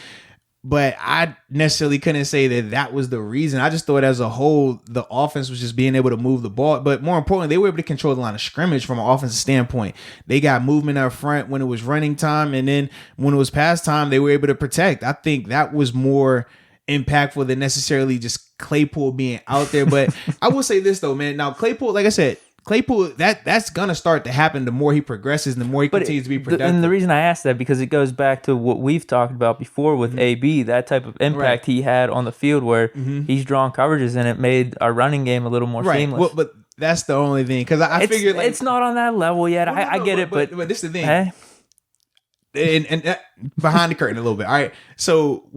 But I necessarily couldn't say that was the reason. I just thought as a whole, the offense was just being able to move the ball. But more importantly, they were able to control the line of scrimmage from an offensive standpoint. They got movement up front when it was running time. And then when it was pass time, they were able to protect. I think that was more impactful than necessarily just Claypool being out there. But I will say this, though, man. Now, Claypool, like I said, that's gonna start to happen the more he progresses and the more he continues to be productive. And the reason I asked that because it goes back to what we've talked about before with AB, that type of impact he had on the field where he's drawn coverages and it made our running game a little more seamless. Well, but that's the only thing because I figured like, it's not on that level yet. I get it, but this is the thing. Hey? And behind the curtain a little bit. All right, so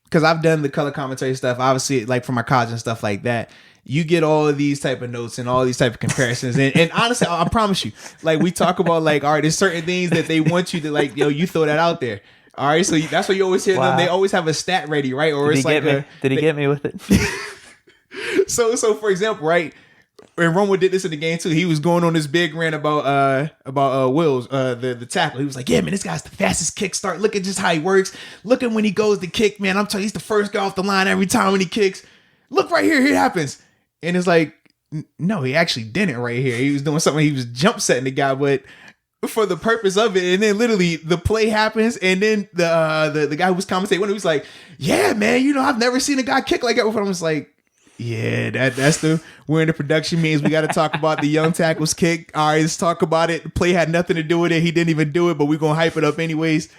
because I've done the color commentary stuff, obviously, like for my college and stuff like that. You get all of these type of notes and all these type of comparisons. And honestly, I promise you, like we talk about like, all right, there's certain things that they want you to like, you throw that out there. All right. So that's what you always hear them. They always have a stat ready, right? Or Did he get me with it? So for example, right, when Romo did this in the game too, he was going on this big rant about Wills, the tackle. He was like, yeah, man, this guy's the fastest kick start. Look at just how he works. Look at when he goes to kick, man. I'm telling you, he's the first guy off the line every time when he kicks. Look right here, it happens. And it's like, no, he actually didn't right here. He was doing something. He was jump setting the guy, but for the purpose of it. And then literally the play happens. And then the guy who was commentating, when he was like, yeah, man, I've never seen a guy kick like that before. I was like, yeah, that's we're in the production means we got to talk about the young tackles kick. All right, let's talk about it. The play had nothing to do with it. He didn't even do it, but we're going to hype it up anyways.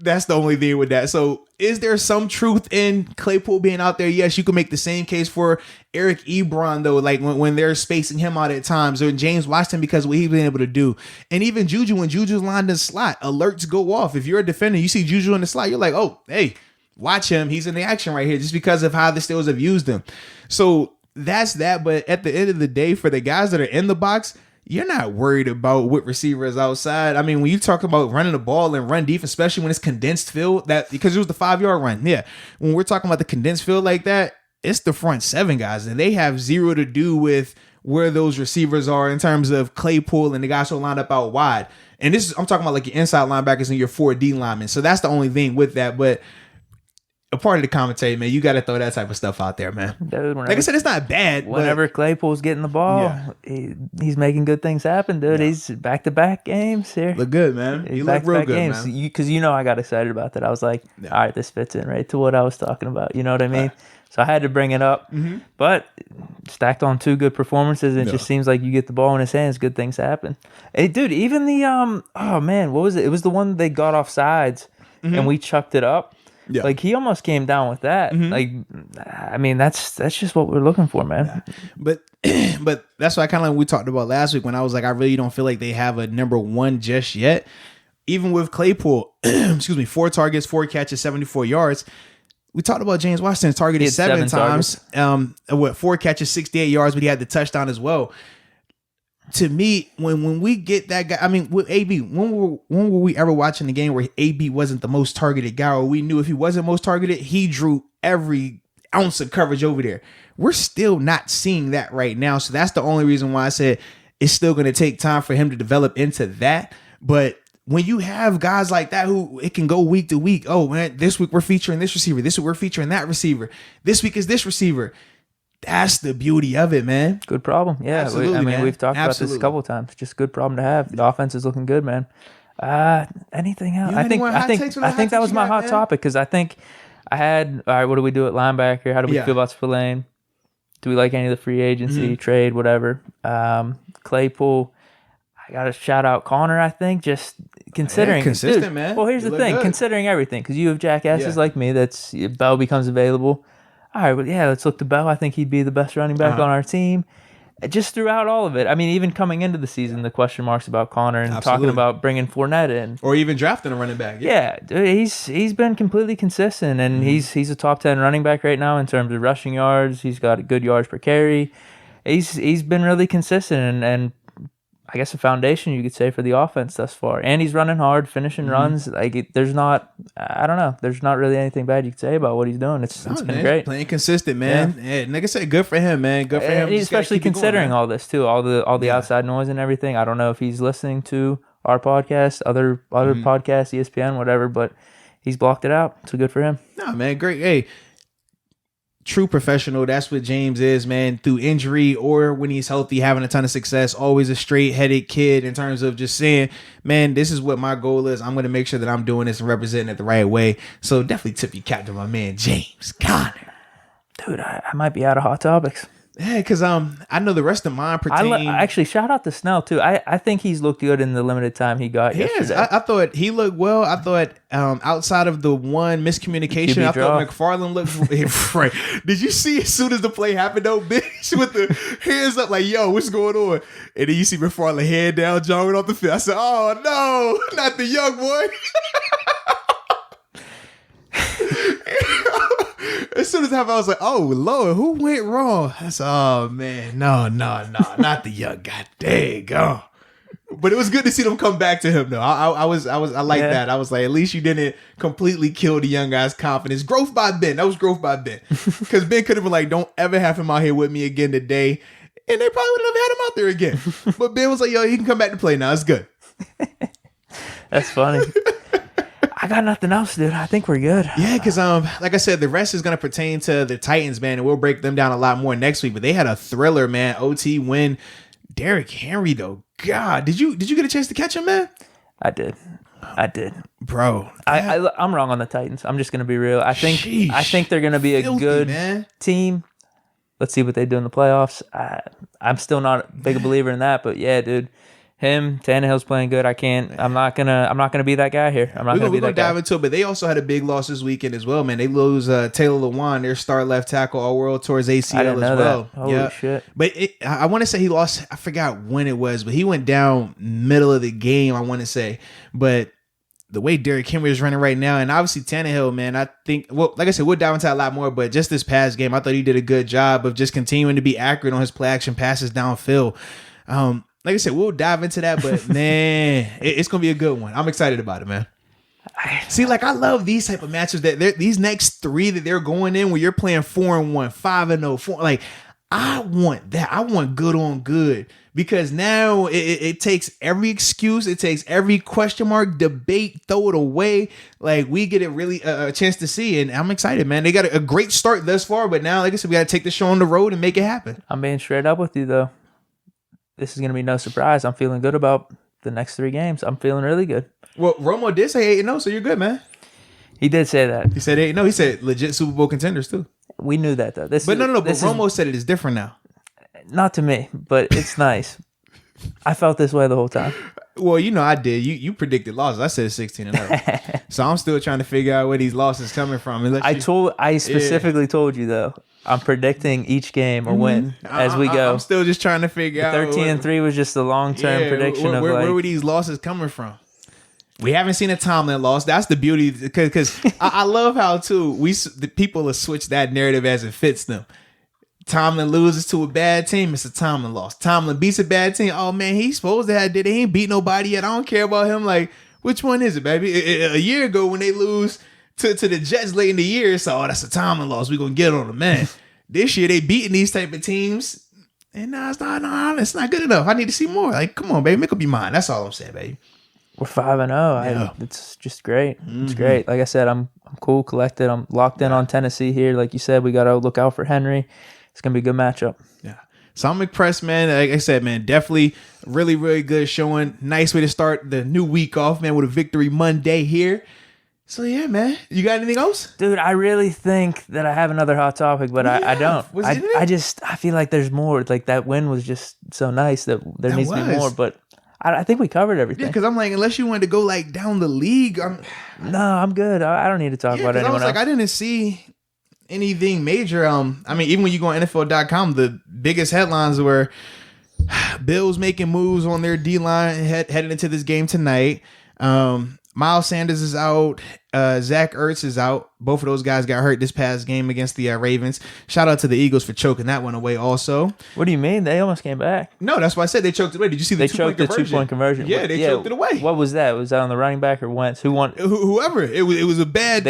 That's the only thing with that. So is there some truth in Claypool being out there? Yes, you can make the same case for Eric Ebron, though, like when they're spacing him out at times, or James Washington because of what he's been able to do. And even Juju, when Juju's lined in the slot, alerts go off. If you're a defender, you see Juju in the slot, you're like, oh, hey, watch him. He's in the action right here just because of how the Steelers have used him. So that's that. But at the end of the day, for the guys that are in the box, you're not worried about what receiver is outside. I mean, when you talk about running the ball and run defense, especially when it's condensed field, because it was the 5-yard run. Yeah. When we're talking about the condensed field like that, it's the front 7 guys, and they have zero to do with where those receivers are in terms of Claypool and the guys who are lined up out wide. And I'm talking about like your inside linebackers and your 4D linemen. So that's the only thing with that. But a part of the commentary, man, you got to throw that type of stuff out there, man. Dude, like I said, it's not bad. Whenever Claypool's getting the ball, he's making good things happen, dude. Yeah. He's back-to-back games here. Look good, man. You look real good, games, man. Because I got excited about that. I was like, all right, this fits in right to what I was talking about. You know what I mean? So I had to bring it up. Mm-hmm. But stacked on 2 good performances, it just seems like you get the ball in his hands, good things happen. Hey, dude, even the, oh, man, what was it? It was the one they got off sides, and we chucked it up. Yeah. Like he almost came down with that. Mm-hmm. Like, I mean, that's just what we're looking for, man. Yeah. But that's why kind of like we talked about last week when I was like, I really don't feel like they have a number 1 just yet. Even with Claypool, 4 targets, 4 catches, 74 yards. We talked about James Washington targeted 7 times. 4 catches, 68 yards, but he had the touchdown as well. to me, when we get that guy, I mean, with AB, when were we ever watching the game where AB wasn't the most targeted guy, or we knew if he wasn't most targeted, he drew every ounce of coverage over there? We're still not seeing that right now. So that's the only reason why I said it's still going to take time for him to develop into that. But when you have guys like that who it can go week to week, oh man, this week we're featuring this receiver, this week we're featuring that receiver, this week is this receiver. That's the beauty of it, man. Good problem. Yeah. Absolutely, man. We've talked about this a couple of times. Just good problem to have. The offense is looking good, man. Anything else? I think that was my hot topic, because I think I had, all right, what do we do at linebacker? How do we feel about Spillane? Do we like any of the free agency, trade, whatever? Claypool. I got to shout out Connor, I think, just considering. Consistent, dude, man. Well, here's the thing. Good. Considering everything, because you have jackasses like me, if Bell becomes available. All right, well, yeah, let's look to Bell. I think he'd be the best running back on our team. Just throughout all of it. I mean, even coming into the season, the question marks about Connor and talking about bringing Fournette in. Or even drafting a running back. Yeah, dude, he's been completely consistent, and he's a top 10 running back right now in terms of rushing yards. He's got good yards per carry. He's been really consistent, and I guess a foundation, you could say, for the offense thus far. And he's running hard, finishing runs. There's not really anything bad you could say about what he's doing. It's been great. Playing consistent, man. Yeah. Like I said, good for him, man. Good for him. Especially considering all this too, all the outside noise and everything. I don't know if he's listening to our podcast, other podcasts, ESPN, whatever, but he's blocked it out. So good for him. No, man, great. Hey, true professional. That's what James is, man. Through injury or when he's healthy, having a ton of success. Always a straight-headed kid in terms of just saying, man, this is what my goal is. I'm going to make sure that I'm doing this and representing it the right way. So definitely tip your cap to my man, James Conner. Dude, I might be out of hot topics. Yeah, because I know the rest of mine pertain. Actually, shout out to Snell, too. I think he's looked good in the limited time he got yesterday. I thought he looked well. I thought outside of the one miscommunication, I thought McFarland looked right. Did you see as soon as the play happened, though, bitch, with the hands up like, yo, what's going on? And then you see McFarland head down, jogging off the field. I said, oh, no, not the young boy. As soon as it happened, I was like, oh, Lord, who went wrong? I said, oh, man, no, not the young guy. Dang, oh. But it was good to see them come back to him, though. I like that. I was like, at least you didn't completely kill the young guy's confidence. Growth by Ben. That was growth by Ben. Because Ben could have been like, don't ever have him out here with me again today. And they probably would have had him out there again. But Ben was like, yo, he can come back to play now. It's good. That's funny. I got nothing else, dude. I think we're good. Yeah, because like I said, the rest is going to pertain to the Titans, man, and we'll break them down a lot more next week. But they had a thriller, man. OT win. Derrick Henry, though. God, did you get a chance to catch him, man? I did, bro. I'm wrong on the Titans. I'm just going to be real. I think they're going to be a good team. Let's see what they do in the playoffs. I'm still not a big believer in that, but yeah, dude. Tannehill's playing good. I'm not gonna be that guy here. We're gonna dive into it, but they also had a big loss this weekend as well, man. They lose Taylor Lewan, their star left tackle, all world towards ACL as well. Holy shit! But I want to say he lost. I forgot when it was, but he went down middle of the game. I want to say, but the way Derrick Henry is running right now, and obviously Tannehill, man, I think, well, like I said, we'll dive into that a lot more, but just this past game, I thought he did a good job of just continuing to be accurate on his play action passes downfield. Like I said, we'll dive into that, but man, it's going to be a good one. I'm excited about it, man. See, like I love these type of matches that these next three that they're going in where you're playing 4-1, 5-0, 4. Like I want that. I want good on good because now it takes every excuse, it takes every question mark, debate, throw it away. Like we get it really a chance to see, and I'm excited, man. They got a great start thus far, but now, like I said, we got to take the show on the road and make it happen. I'm being straight up with you though. This is going to be no surprise. I'm feeling good about the next 3 games. I'm feeling really good. Well, Romo did say 8-0, so you're good, man. He did say that. He said 8-0. He said legit Super Bowl contenders, too. We knew that, though. But Romo said it is different now. Not to me, but it's nice. I felt this way the whole time. Well, you know I did. You predicted losses. I said 16-0. So I'm still trying to figure out where these losses coming from. I specifically told you, though. I'm predicting each game or win as we go. I'm still just trying to figure out. 13-3 was just a long-term prediction where were these losses coming from? We haven't seen a Tomlin loss. That's the beauty, because I love how too the people have switched that narrative as it fits them. Tomlin loses to a bad team. Mr. Tomlin lost. Tomlin beats a bad team. Oh man, he's supposed to have did. He ain't beat nobody yet. I don't care about him. Like, which one is it, baby? A year ago when they lose to the Jets late in the year, so that's a Tomlin loss. We gonna get on him, man. This year they beating these type of teams, and it's not good enough. I need to see more. Like, come on, baby, make up your mind. That's all I'm saying, baby. We're 5-0. Yeah. It's just great. It's great. Like I said, I'm cool, collected. I'm locked in on Tennessee here. Like you said, we got to look out for Henry. It's going to be a good matchup. Yeah. So I'm impressed, man. Like I said, man, definitely really, really good showing. Nice way to start the new week off, man, with a victory Monday here. So, yeah, man. You got anything else? Dude, I really think that I have another hot topic, but I don't. I feel like there's more. Like that win was just so nice that there needs to be more. But I think we covered everything. Yeah, because I'm like, unless you wanted to go like down the league. No, I'm good. I don't need to talk about anyone else. I didn't see anything major. I mean, even when you go on NFL.com, the biggest headlines were Bills making moves on their D-line heading into this game tonight. Miles Sanders is out. Zach Ertz is out. Both of those guys got hurt this past game against the Ravens. Shout out to the Eagles for choking that one away also. What do you mean? They almost came back. No, that's why I said they choked it away. Did you see the two-point conversion? Yeah, they choked it away. What was that? Was that on the running back or Wentz? Who won? Whoever. It was bad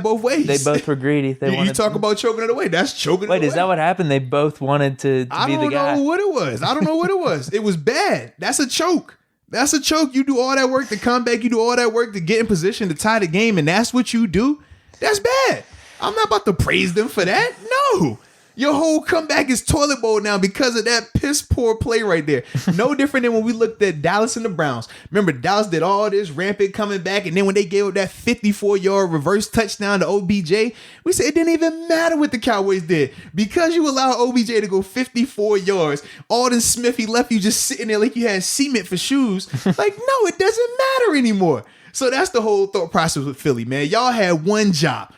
both ways. They both were greedy. You talk about choking it away. That's choking it away. Wait, is that what happened? They both wanted to be the guy? I don't know what it was. It was bad. That's a choke. That's a choke. You do all that work to come back. You do all that work to get in position to tie the game, and that's what you do? That's bad. I'm not about to praise them for that. No. Your whole comeback is toilet bowl now because of that piss poor play right there. No different than when we looked at Dallas and the Browns. Remember, Dallas did all this rampant coming back, and then when they gave up that 54-yard reverse touchdown to OBJ, we said it didn't even matter what the Cowboys did. Because you allowed OBJ to go 54 yards, Alden Smith, he left you just sitting there like you had cement for shoes. Like, no, it doesn't matter anymore. So that's the whole thought process with Philly, man. Y'all had one job.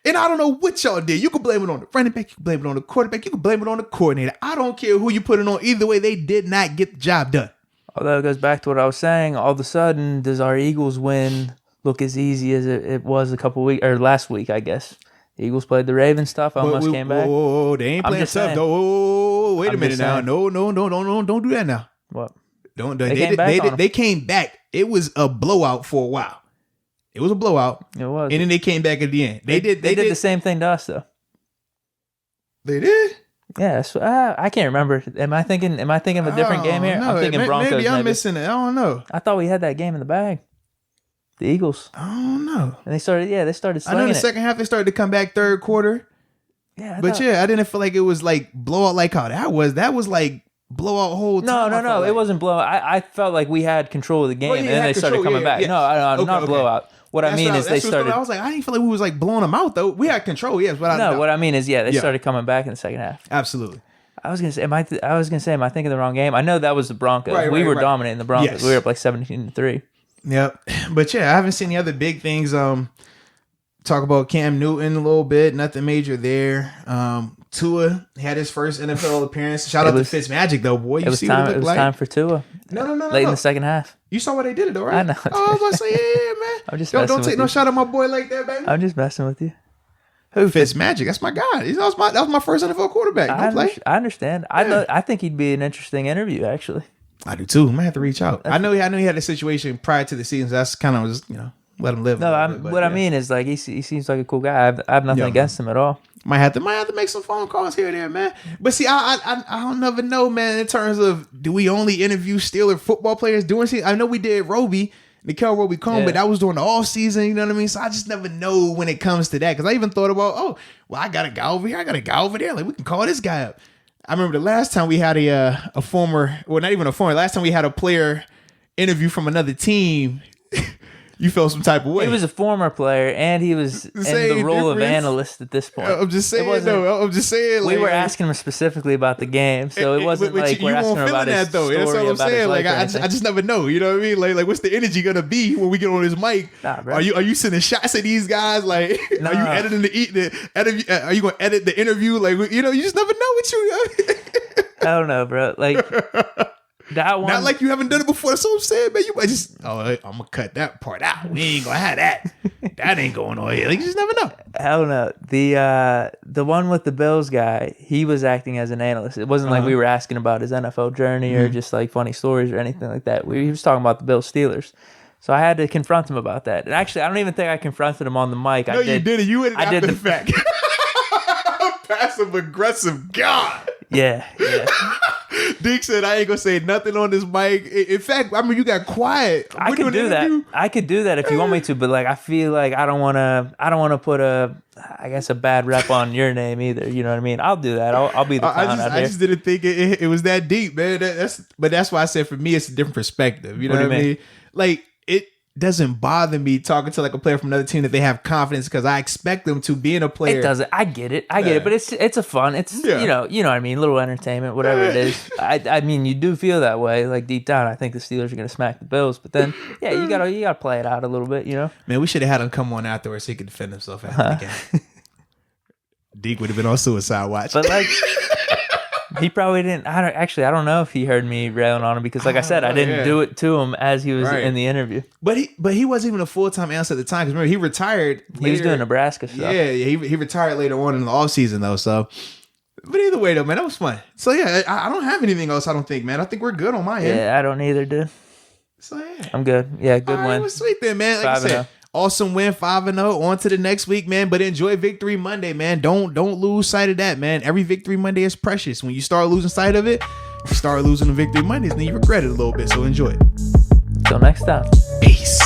And I don't know what y'all did. You can blame it on the running back. You can blame it on the quarterback. You can blame it on the coordinator. I don't care who you put it on. Either way, they did not get the job done. Although it goes back to what I was saying. All of a sudden, does our Eagles win look as easy as it was a couple weeks or last week? I guess the Eagles played the Ravens tough. Almost came back. Whoa, they ain't playing tough. Though. Wait a minute now. No, don't do that now. What? Don't. They came back. It was a blowout for a while. It was a blowout. It was. And then they came back at the end. They did the same thing to us, though. They did? Yeah. So, I can't remember. Am I thinking of a different game here? No, I'm thinking Broncos. Maybe I'm missing it. I don't know. I thought we had that game in the bag. The Eagles. I don't know. And they started slinging it. I know the second half they started to come back third quarter. Yeah. I didn't feel like it was like blowout like how that was. That was like blowout whole time. No. It wasn't blowout. I felt like we had control of the game, and then they started coming back. Yeah. No, not blowout. What I mean is they started. I was like, I didn't feel like we was like blowing them out though. We had control, yes, but what I mean is, they started coming back in the second half. Absolutely. I was gonna say, am I thinking the wrong game? I know that was the Broncos. We were dominating the Broncos. Yes. We were up like 17-3. Yep. But I haven't seen the other big things. Talk about Cam Newton a little bit. Nothing major there. Tua had his first NFL appearance. Shout out to Fitzmagic though, boy. It was time for Tua. No. Late in the second half. You saw what they did, though, right? I know. Oh, I was about to say, yeah, man. I'm just don't take no shot at my boy like that, baby. I'm just messing with you. Who? Fitzmagic. That's my guy. That was my first NFL quarterback. I understand. Yeah. I think he'd be an interesting interview, actually. I do too. I might have to reach out. I know he had a situation prior to the season. So that's kind of just let him live. No, I mean is like he seems like a cool guy. I have nothing against him at all. Might have to make some phone calls here and there, man. But see, I don't never know, man. In terms of do we only interview Steeler football players during season? I know we did Roby, Nickel Roby Cohn, but that was during the off season. You know what I mean? So I just never know when it comes to that because I even thought about, I got a guy over here, I got a guy over there. Like we can call this guy up. I remember the last time we had a former, well, not even a former. Last time we had a player interview from another team. You felt some type of way. He was a former player, and he was in the role of analyst at this point. I'm just saying. We were asking him specifically about the game, so it wasn't like we're asking him about his story. That's what I'm saying. Like I just never know. You know what I mean? Like what's the energy gonna be when we get on this mic? Nah, bro. Are you sending shots at these guys? Like are you editing the interview? Are you gonna edit the interview? Like you just never know what you. I don't know, bro. Like. That one, not like you haven't done it before. That's what I'm saying, man. You might just, I'm gonna cut that part out. We ain't gonna have that. That ain't going on here. Like, you just never know. Hell no. The one with the Bills guy, he was acting as an analyst. It wasn't like we were asking about his NFL journey or just like funny stories or anything like that. He was talking about the Bills Steelers. So I had to confront him about that. And actually, I don't even think I confronted him on the mic. No, you didn't. You went after the fact. Passive aggressive. God. Yeah. Deke said, I ain't gonna say nothing on this mic. In fact, I mean, you got quiet. I could do that. I could do that if you want me to, but like, I feel like I don't want to put a bad rep on your name either. You know what I mean? I'll do that. I'll be the clown out here. I just didn't think it was that deep, man. But that's why I said for me, it's a different perspective. You know what I mean? Like, it doesn't bother me talking to like a player from another team that they have confidence because I expect them to be in a player. It doesn't. I get it. But it's a fun. It's you know what I mean. Little entertainment, whatever it is. I mean, you do feel that way. Like deep down, I think the Steelers are going to smack the Bills. But then, you gotta play it out a little bit. You know. Man, we should have had him come on afterwards so he could defend himself after the game. Deke would have been on suicide watch. But like. He probably didn't. I don't know if he heard me railing on him because, like I said, I didn't do it to him as he was in the interview. But he wasn't even a full-time analyst at the time because remember he retired. He was doing Nebraska stuff. Yeah, he retired later on in the offseason though. So, but either way though, man, that was fun. So yeah, I don't have anything else. I don't think, man. I think we're good on my end. Yeah, I don't either, dude. So yeah, I'm good. Yeah, good win. It was sweet then, man. Like I said. Awesome win, 5-0. On to the next week, man. But enjoy Victory Monday, man. Don't lose sight of that, man. Every Victory Monday is precious. When you start losing sight of it, you start losing the Victory Mondays, and then you regret it a little bit. So enjoy it. Till next time. Peace.